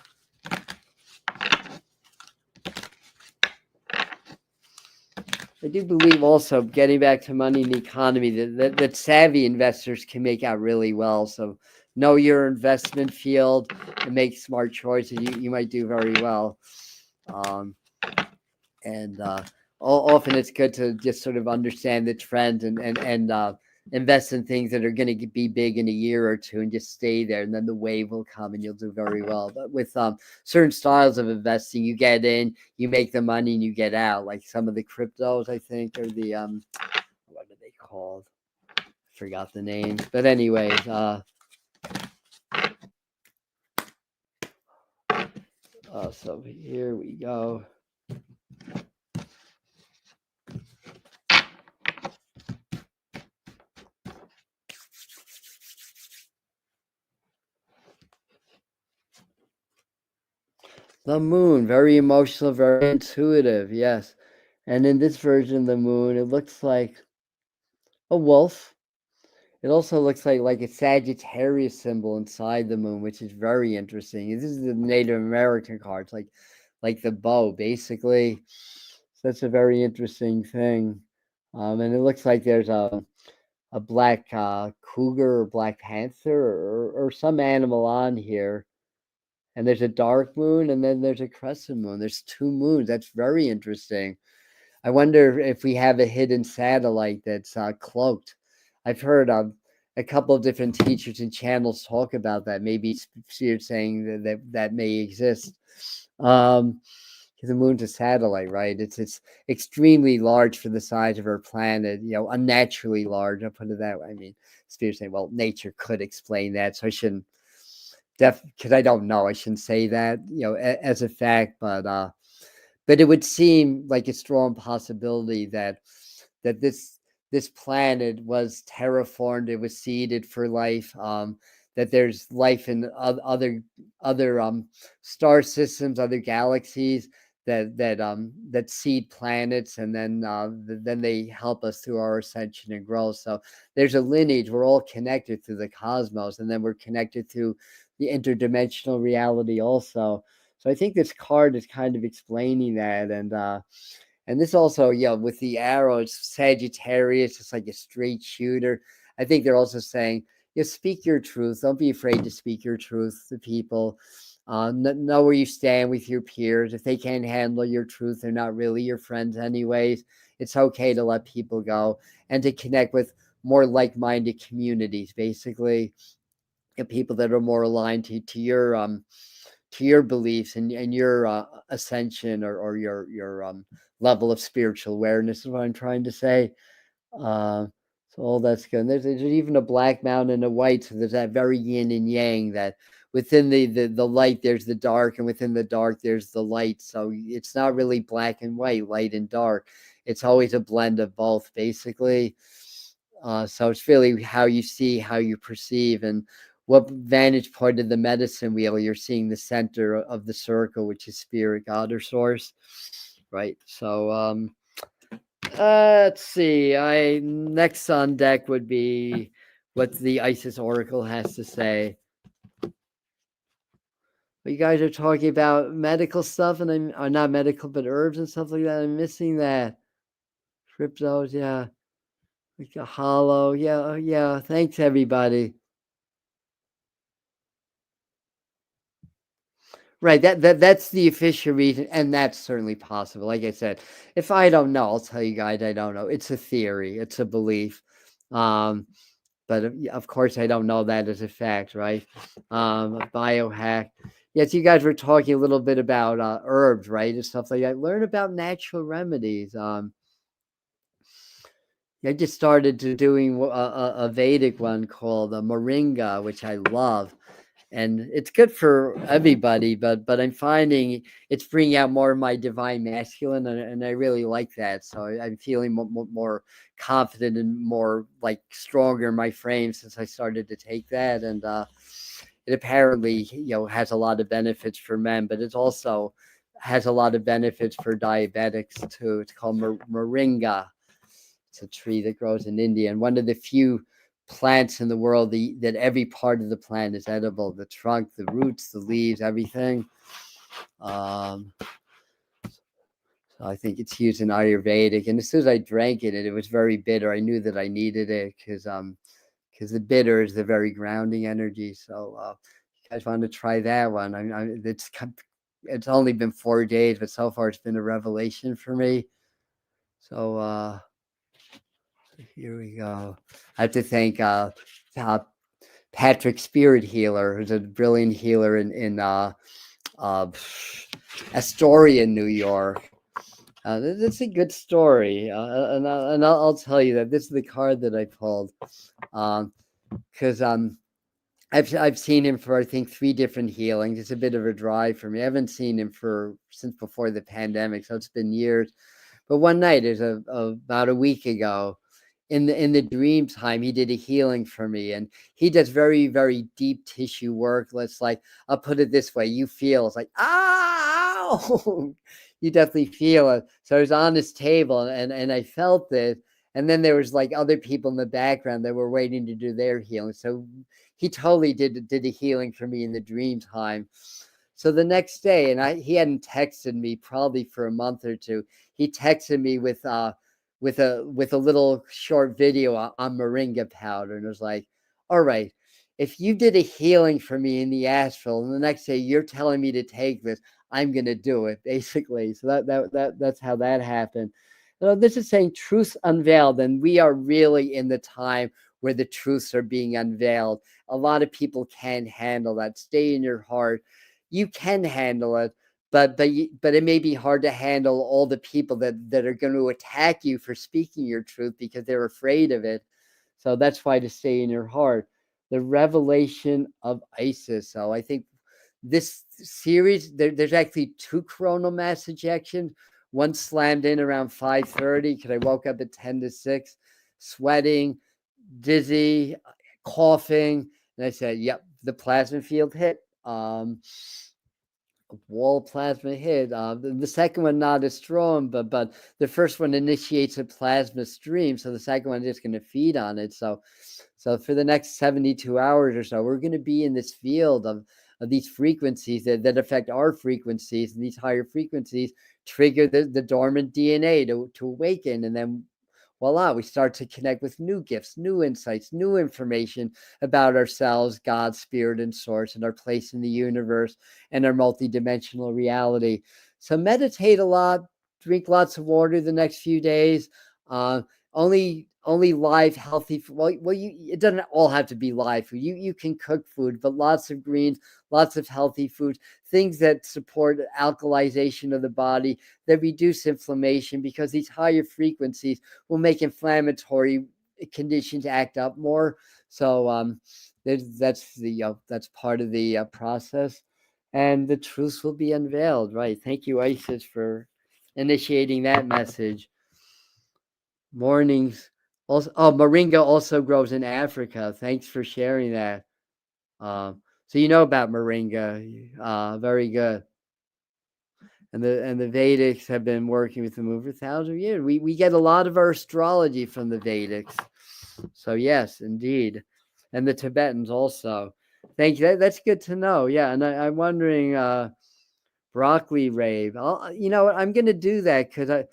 I do believe also, getting back to money and the economy, that savvy investors can make out really well. So know your investment field and make smart choices. You might do very well. And often it's good to just sort of understand the trend and invest in things that are going to be big in a year or two and just stay there, and then the wave will come and you'll do very well. But with certain styles of investing, you get in, you make the money, and you get out. Like some of the cryptos, I think, or the what are they called? I forgot the names. But anyways, so here we go. The moon, very emotional, very intuitive, yes. And in this version of the moon, it looks like a wolf. It also looks like a Sagittarius symbol inside the moon, which is very interesting. This is the Native American cards, like the bow, basically. So that's a very interesting thing. And it looks like there's a black cougar or black panther or some animal on here. And there's a dark moon, and then there's a crescent moon. There's two moons. That's very interesting. I wonder if we have a hidden satellite that's cloaked. I've heard a couple of different teachers and channels talk about that. Maybe you're saying that may exist. Because the moon's a satellite, right? It's extremely large for the size of our planet. Unnaturally large. I'll put it that way. I mean, Spirit's saying, well, nature could explain that, so I shouldn't. Because I don't know, I shouldn't say that, as a fact, but it would seem like a strong possibility that this planet was terraformed, it was seeded for life, that there's life in other star systems, other galaxies that seed planets, and then they help us through our ascension and growth. So there's a lineage. We're all connected through the cosmos, and then we're connected through the interdimensional reality also. So I think this card is kind of explaining that, and this also, with the arrow, it's Sagittarius. It's like a straight shooter. I think they're also saying, speak your truth. Don't be afraid to speak your truth to people. Know where you stand with your peers. If they can't handle your truth, they're not really your friends anyways. It's okay to let people go and to connect with more like-minded communities, basically. People that are more aligned to your beliefs and your ascension or your level of spiritual awareness is what I'm trying to say. So all that's good. And there's even a black mountain and a white. So there's that very yin and yang, that within the light there's the dark, and within the dark there's the light. So it's not really black and white, light and dark. It's always a blend of both, basically. So it's really how you see, how you perceive, and what vantage point of the medicine wheel you're seeing the center of the circle, which is spirit, God, or source, right? So let's see. Next on deck would be what the Isis Oracle has to say. You guys are talking about medical stuff, and I'm not medical, but herbs and stuff like that. I'm missing that. Cryptos, yeah. Like a hollow, yeah. Thanks, everybody. Right, that's the official reason, and that's certainly possible. Like I said, if I don't know, I'll tell you guys I don't know. It's a theory, it's a belief. But of course I don't know that as a fact, right? A biohack. Yes, you guys were talking a little bit about herbs, right, and stuff like that. Learn about natural remedies. I just started to doing a Vedic one called Moringa, which I love, and it's good for everybody. But I'm finding it's bringing out more of my divine masculine, and I really like that. So I'm feeling more confident and more like stronger in my frame since I started to take that, and it apparently has a lot of benefits for men, but it also has a lot of benefits for diabetics too. It's called Moringa. It's a tree that grows in India, and one of the few plants in the world that every part of the plant is edible: the trunk, the roots, the leaves, everything. Um, so I think it's used in Ayurvedic. And as soon as I drank it, it was very bitter. I knew that I needed it because the bitter is the very grounding energy. So you guys want to try that one? It's only been 4 days, but so far it's been a revelation for me. So here we go. I have to thank Patrick Spirit Healer, who's a brilliant healer in Astoria, New York. That's a good story, and I'll tell you that this is the card that I pulled, because I've seen him for I think 3 different healings. It's a bit of a drive for me. I haven't seen him since before the pandemic, so it's been years. But one night, about a week ago, in the dream time, he did a healing for me, and he does very, very deep tissue work. Let's like I'll put it this way: you feel it's like ow, you definitely feel it. So I was on his table, and I felt it, and then there was like other people in the background that were waiting to do their healing. So he totally did a healing for me in the dream time. So the next day, and he hadn't texted me probably for a month or two. He texted me with a little short video on moringa powder, and it was like, all right, if you did a healing for me in the astral, and the next day you're telling me to take this, I'm gonna do it, basically. So that's how that happened. This is saying truths unveiled, and we are really in the time where the truths are being unveiled. A lot of people can't handle that. Stay in your heart. You can handle it, but it may be hard to handle all the people that are going to attack you for speaking your truth because they're afraid of it. So that's why to stay in your heart. The revelation of Isis. So I think this series, there's actually 2 coronal mass ejections. One slammed in around 5:30 because I woke up at 10 to 6, sweating, dizzy, coughing, and I said, "Yep, the plasma field hit." Wall plasma hit. The second one not as strong, but the first one initiates a plasma stream, so the second one is going to feed on it. So for the next 72 hours or so, we're going to be in this field of these frequencies that affect our frequencies, and these higher frequencies trigger the dormant DNA to awaken, and then voila, we start to connect with new gifts, new insights, new information about ourselves, God, spirit, and source, and our place in the universe and our multidimensional reality. So meditate a lot, drink lots of water the next few days. Only live healthy food. It doesn't all have to be live food. You can cook food, but lots of greens, lots of healthy foods, things that support alkalization of the body, that reduce inflammation, because these higher frequencies will make inflammatory conditions act up more. So that's part of the process, and the truths will be unveiled. Right? Thank you, Isis, for initiating that message. Mornings. Also, moringa also grows in Africa. Thanks for sharing that. So you know about moringa. Very good. And the Vedics have been working with them over 1,000 years. We get a lot of our astrology from the Vedics. So yes, indeed, and the Tibetans also. Thank you. That's good to know. Yeah, and I'm wondering, broccoli rave. I'm going to do that because I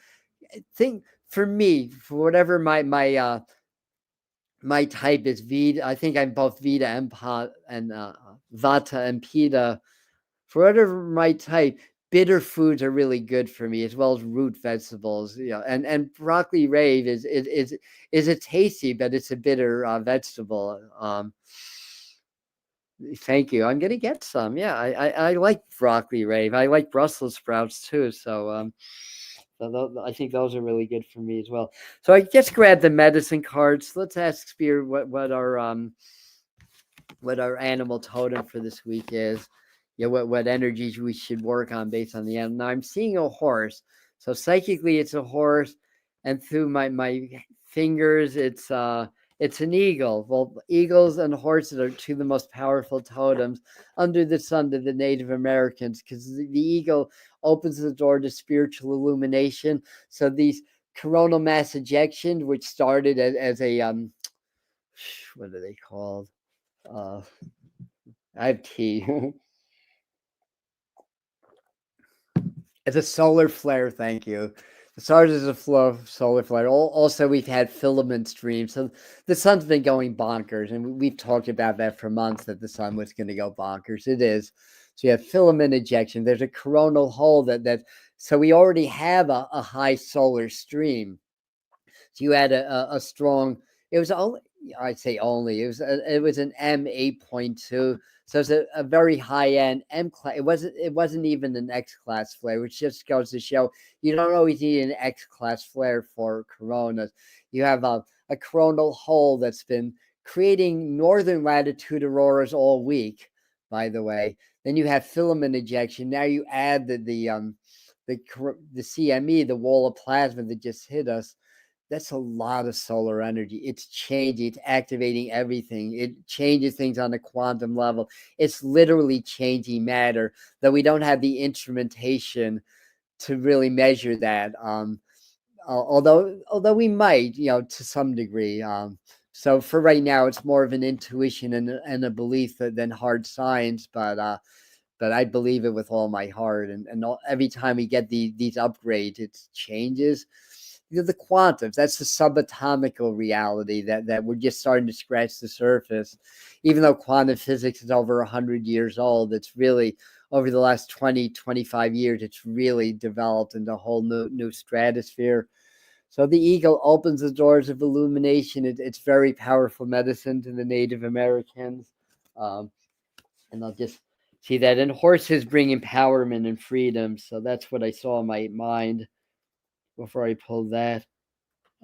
think for me, for whatever my type is Vita. I think I'm both Vita and Vata and Pitta. For whatever my type, bitter foods are really good for me, as well as root vegetables. And broccoli rave is a tasty, but it's a bitter vegetable. Thank you. I'm gonna get some. Yeah, I like broccoli rabe. I like Brussels sprouts too. So I think those are really good for me as well. So I just grabbed the medicine cards. Let's ask Spirit what our animal totem for this week is. Yeah, what energies we should work on based on the animal. Now I'm seeing a horse. So psychically it's a horse, and through my fingers it's an eagle. Well, eagles and horses are two of the most powerful totems under the sun to the Native Americans, because the eagle opens the door to spiritual illumination. So these coronal mass ejections, which started as a what are they called? Uh, I have tea. It's a solar flare. Thank you. The stars is a flow solar flare. Also, we've had filament streams. So the sun's been going bonkers, and we've talked about that for months, that the sun was going to go bonkers. It is. So you have filament ejection. There's a coronal hole that so we already have a high solar stream. So you had a strong. It was only, I'd say only, it was an M8.2. So it's a very high end M class. It wasn't even an X class flare, which just goes to show you don't always need an X class flare for coronas. You have a coronal hole that's been creating northern latitude auroras all week, by the way. Then you have filament ejection. Now you add the CME, the wall of plasma that just hit us. That's a lot of solar energy. It's changing, it's activating everything. It changes things on a quantum level. It's literally changing matter, though we don't have the instrumentation to really measure that. Although we might, to some degree. So for right now, it's more of an intuition and a belief than hard science. But I believe it with all my heart. And every time we get these upgrades, it changes. The quantums, that's the subatomical reality that we're just starting to scratch the surface. Even though quantum physics is over 100 years old, it's really over the last 20-25 years, it's really developed into a whole new stratosphere. So the eagle opens the doors of illumination. It's very powerful medicine to the Native Americans. And I'll just see that. And horses bring empowerment and freedom. So that's what I saw in my mind before I pulled that.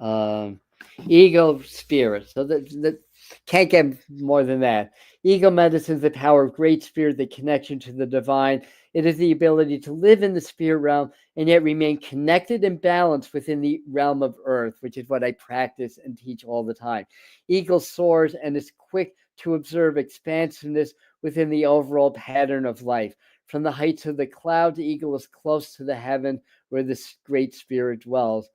Um, Eagle spirit. So that can't get more than that. Eagle medicine is the power of great spirit, the connection to the divine. It is the ability to live in the spirit realm and yet remain connected and balanced within the realm of earth, which is what I practice and teach all the time. Eagle soars and is quick to observe expansiveness within the overall pattern of life. From the heights of the clouds, the eagle is close to the heaven where this great spirit dwells.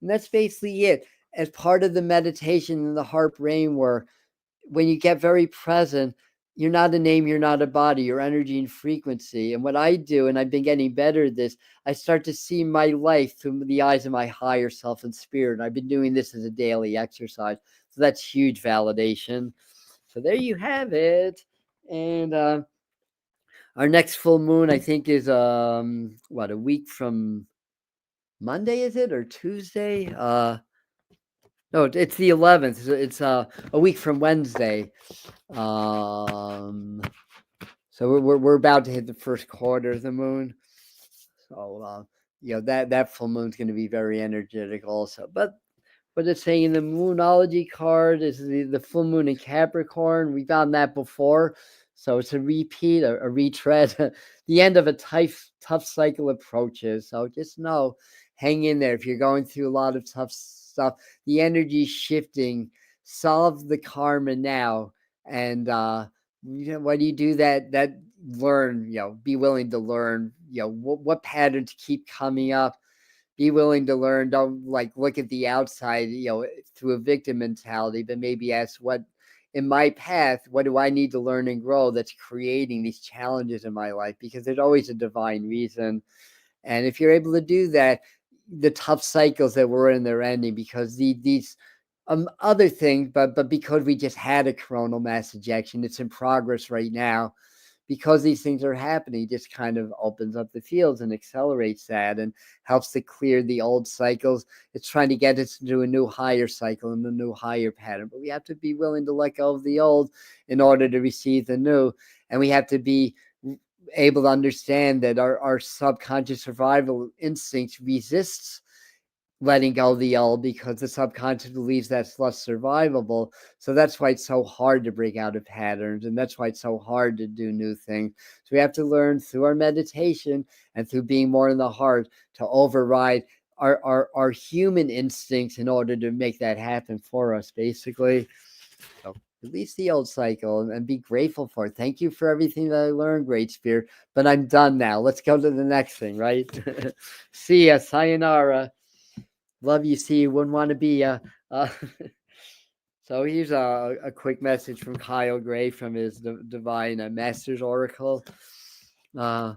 And that's basically it. As part of the meditation in the heart brain work, when you get very present, you're not a name, you're not a body, you're energy and frequency. And what I do, and I've been getting better at this, I start to see my life through the eyes of my higher self and spirit. And I've been doing this as a daily exercise. So that's huge validation. So there you have it. And our next full moon, I think, is a week from Monday, is it, or Tuesday? No, it's the 11th. It's a week from Wednesday. So we're about to hit the first quarter of the moon. So that full moon's going to be very energetic also. But what it's saying in the moonology card is the full moon in Capricorn. We've done that before. So it's a repeat, a retread. The end of a tough cycle approaches. So just know, hang in there. If you're going through a lot of tough stuff, the energy's shifting. Solve the karma now. And when you do that, learn, be willing to learn, what patterns keep coming up. Be willing to learn. Don't look at the outside, through a victim mentality, but maybe ask, what in my path, what do I need to learn and grow that's creating these challenges in my life? Because there's always a divine reason. And if you're able to do that, the tough cycles that we're in, they're ending, because these other things, but because we just had a coronal mass ejection, it's in progress right now. because these things are happening, just kind of opens up the fields and accelerates that and helps to clear the old cycles. It's trying to get us into a new higher cycle and a new higher pattern, but we have to be willing to let go of the old in order to receive the new. And we have to be able to understand that our subconscious survival instincts resists letting go of the old because the subconscious believes that's less survivable. So that's why it's so hard to break out of patterns, and that's why it's so hard to do new things. So we have to learn through our meditation and through being more in the heart to override our human instincts in order to make that happen for us, basically. So release the old cycle and be grateful for it. Thank you for everything that I learned, Great Spirit. But I'm done now. Let's go to the next thing, right? See ya. Sayonara. Love you. See you. Wouldn't want to be ya. So here's a quick message from Kyle Gray from his Divine Master's Oracle. I'm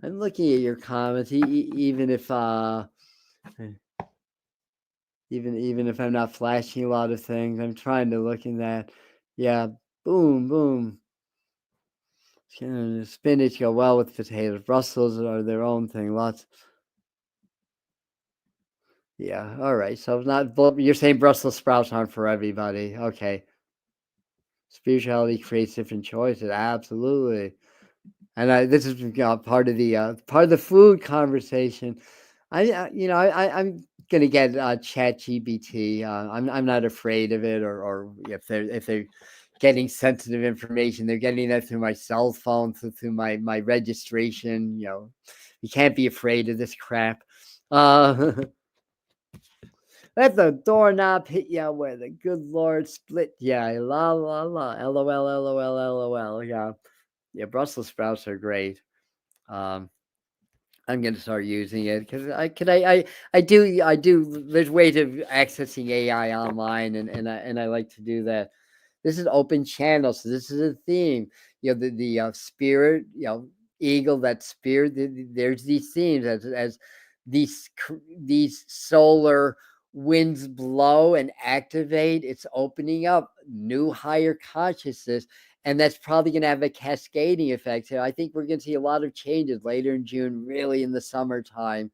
looking at your comments, even if even if I'm not flashing a lot of things, I'm trying to look in that. Yeah, boom, boom. Spinach go well with potatoes. Brussels are their own thing. Lots. Yeah, all right. So not you're saying Brussels sprouts aren't for everybody. Okay. Spirituality creates different choices. Absolutely. And this is part of the food conversation. I'm gonna get Chat GBT. I'm not afraid of it, or if they're getting sensitive information, they're getting that through my cell phone, through my registration. You can't be afraid of this crap. Let the doorknob hit you where the good Lord split ya. La la la. LOL, LOL, LOL. Yeah. Brussels sprouts are great. I'm gonna start using it because I do. There's ways of accessing AI online, and I like to do that. This is open channel, so this is a theme. The spirit, eagle, that spirit. There's these themes as these solar winds blow and activate. It's opening up new higher consciousness, and that's probably going to have a cascading effect. So I think we're going to see a lot of changes later in June, really in the summertime,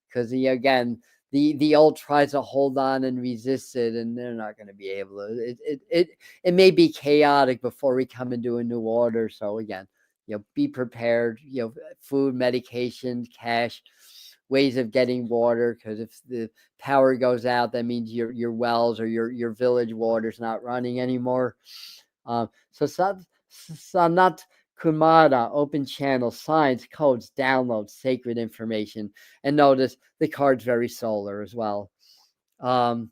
because again, the old tries to hold on and resist it, and they're not going to be able to. It may be chaotic before we come into a new order. So again, be prepared. Food, medication, cash, ways of getting water, because if the power goes out, that means your wells or your village water's not running anymore. So Sanat Kumara, open channel, signs, codes, downloads, sacred information. And notice the card's very solar as well. So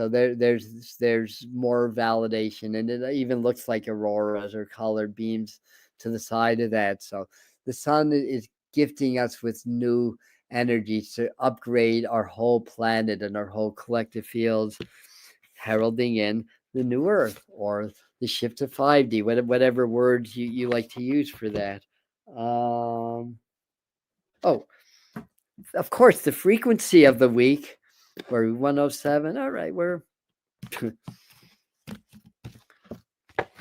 there's more validation, and it even looks like auroras or colored beams to the side of that. So the sun is gifting us with new energies to upgrade our whole planet and our whole collective fields, heralding in the new earth or the shift to 5D, whatever words you like to use for that. Oh, of course, the frequency of the week. We're 107. All right, we're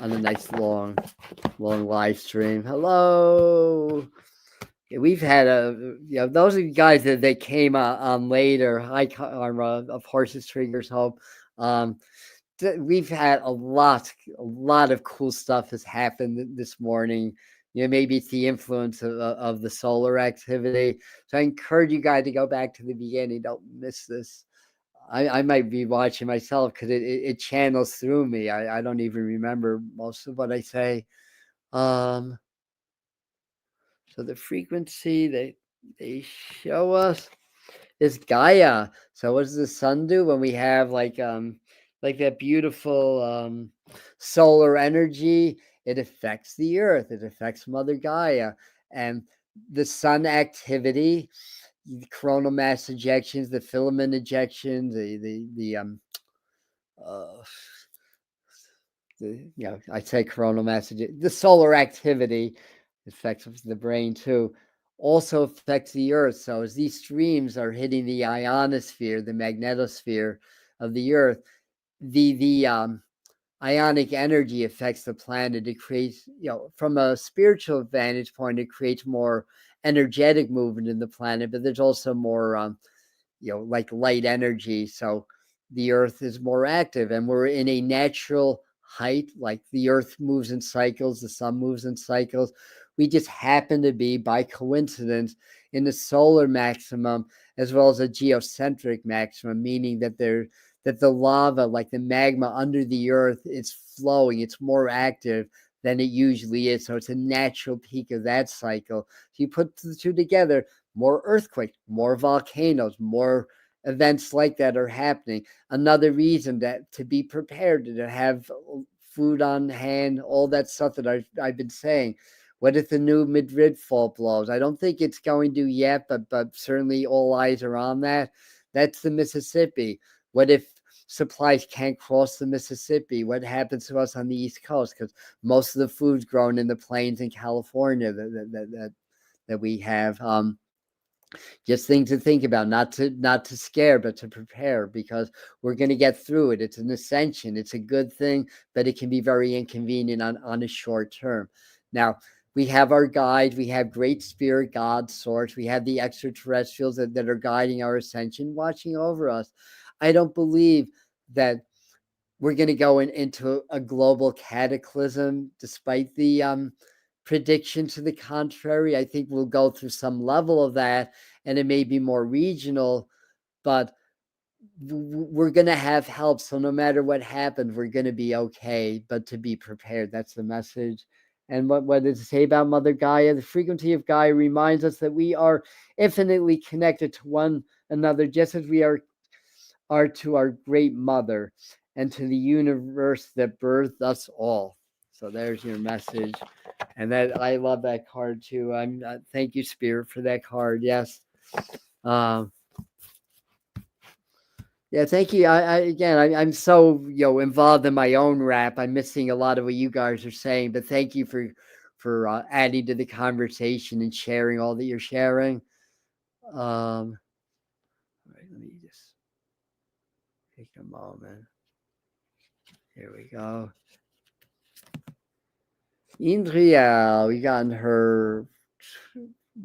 on a nice long live stream. Hello. We've had those are the guys that came on later. Hi, of Horses Triggers Hope. We've had a lot of cool stuff has happened this morning. Maybe it's the influence of the solar activity. So I encourage you guys to go back to the beginning. Don't miss this. I might be watching myself because it channels through me. I don't even remember most of what I say. So the frequency they show us is Gaia. So what does the sun do when we have like that beautiful solar energy? It affects the earth. It affects Mother Gaia. And the sun activity, the coronal mass ejections, the filament ejections, I say coronal mass the solar activity affects the brain too. Also affects the earth. So as these streams are hitting the ionosphere, the magnetosphere of the earth, the ionic energy affects the planet. It creates, from a spiritual vantage point, it creates more energetic movement in the planet, but there's also more like light energy. So the earth is more active, and we're in a natural height. Like the earth moves in cycles, the sun moves in cycles. We just happen to be, by coincidence, in the solar maximum as well as a geocentric maximum, meaning that the lava, like the magma under the earth, is flowing. It's more active than it usually is. So it's a natural peak of that cycle. So you put the two together, more earthquakes, more volcanoes, more events like that are happening. Another reason that to be prepared, to have food on hand, all that stuff that I've been saying. What if the new Madrid fault blows? I don't think it's going to yet, but certainly all eyes are on that. That's the Mississippi. What if supplies can't cross the Mississippi? What happens to us on the East Coast? Because most of the food's grown in the plains in California that we have. Just things to think about, not to scare, but to prepare, because we're going to get through it. It's an ascension. It's a good thing, but it can be very inconvenient on a short term. Now, we have our guide. We have great spirit, God, source. We have the extraterrestrials that are guiding our ascension, watching over us. I don't believe that we're going to go into a global cataclysm, despite the prediction to the contrary. I think we'll go through some level of that, and it may be more regional, but we're going to have help. So no matter what happens, we're going to be okay, but to be prepared. That's the message. And what does it say about Mother Gaia? The frequency of Gaia reminds us that we are infinitely connected to one another, just as we are to our great mother and to the universe that birthed us all. So there's your message. And that, I love that card too. I'm thank you, Spirit, for that card. Yes. Yeah, thank you. I'm so involved in my own rap. I'm missing a lot of what you guys are saying, but thank you for adding to the conversation and sharing all that you're sharing. All right, let me just take a moment. Here we go. Indria, we gotten her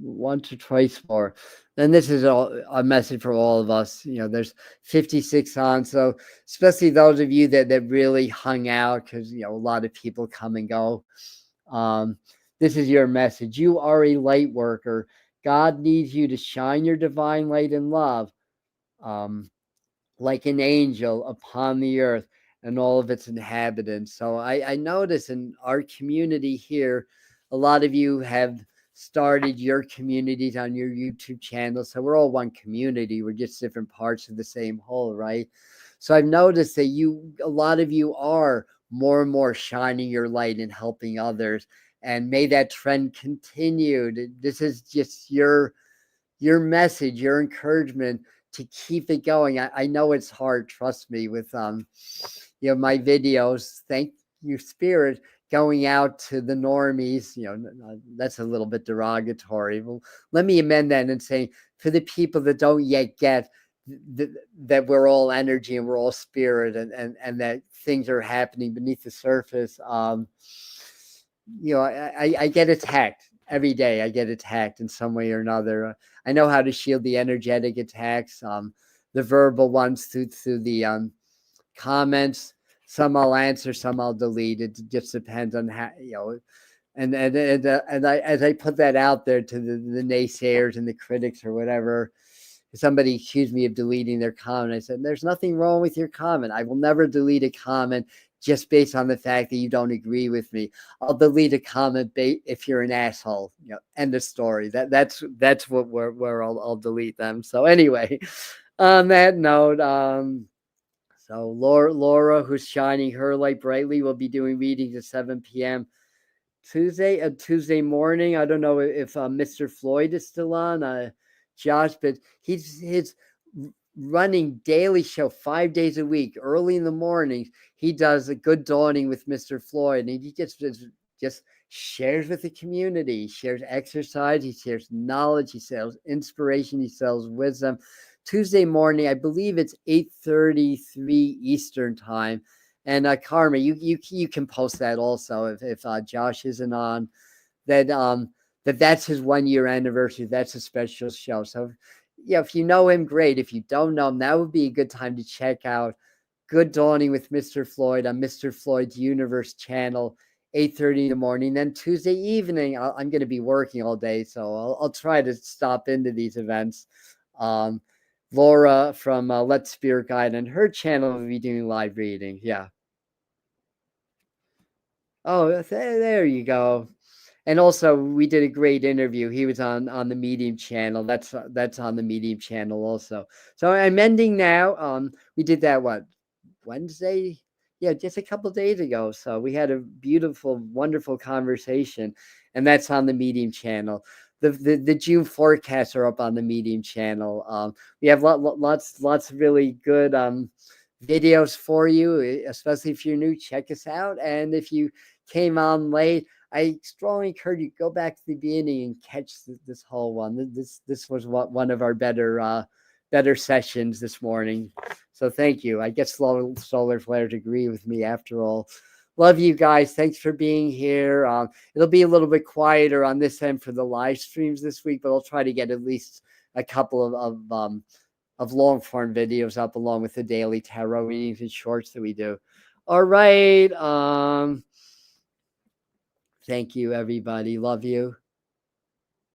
once or twice more. Then this is a message for all of us. There's 56 on, so especially those of you that really hung out, because a lot of people come and go. This is your message. You are a light worker. God needs you to shine your divine light and love, like an angel upon the earth and all of its inhabitants. So I notice in our community here, a lot of you have started your communities on your YouTube channel. So we're all one community. We're just different parts of the same whole, right? So I've noticed that a lot of you are more and more shining your light and helping others. And may that trend continue. This is just your message, your encouragement to keep it going. I know it's hard, trust me, with my videos. Thank you, Spirit, going out to the normies. That's a little bit derogatory. Well, let me amend that and say, for the people that don't yet get that we're all energy and we're all spirit, and that things are happening beneath the surface. I get attacked every day. I get attacked in some way or another. I know how to shield the energetic attacks, the verbal ones through the comments. Some I'll answer, some I'll delete. It just depends on how, and as I put that out there to the naysayers and the critics or whatever, somebody accused me of deleting their comment. I said, there's nothing wrong with your comment. I will never delete a comment just based on the fact that you don't agree with me. I'll delete a comment if you're an asshole. End of story. That's what where I'll delete them. So anyway, on that note, so Laura, who's shining her light brightly, will be doing readings at 7 p.m. Tuesday morning. I don't know if Mr. Floyd is still on, Josh, but his running daily show 5 days a week, early in the mornings. He does a good dawning with Mr. Floyd, and he just shares with the community. He shares exercise, he shares knowledge, he shares inspiration, he shares wisdom. Tuesday morning, I believe it's 8:33 Eastern time. And Karma, you can post that also if Josh isn't on. That's his 1 year anniversary. That's a special show. So yeah, if you know him, great. If you don't know him, that would be a good time to check out Good Dawning with Mr. Floyd on Mr. Floyd's Universe channel, 8:30 in the morning. Then Tuesday evening, I'm going to be working all day, so I'll try to stop into these events. Laura from Let's Spirit Guide and her channel will be doing live reading. Yeah. Oh, there you go. And also, we did a great interview. He was on the Medium channel. That's on the Medium channel also. So I'm ending now. We did that what, Wednesday? Yeah, just a couple days ago. So we had a beautiful, wonderful conversation, and that's on the Medium channel. The June forecasts are up on the Medium channel. We have lots of really good videos for you, especially if you're new. Check us out, and if you came on late, I strongly encourage you to go back to the beginning and catch this whole one. This was one of our better sessions this morning. So thank you. I guess solar flares agree with me after all. Love you guys. Thanks for being here. It'll be a little bit quieter on this end for the live streams this week, but I'll try to get at least a couple of long form videos up along with the daily tarot readings and shorts that we do. All right. Thank you, everybody. Love you.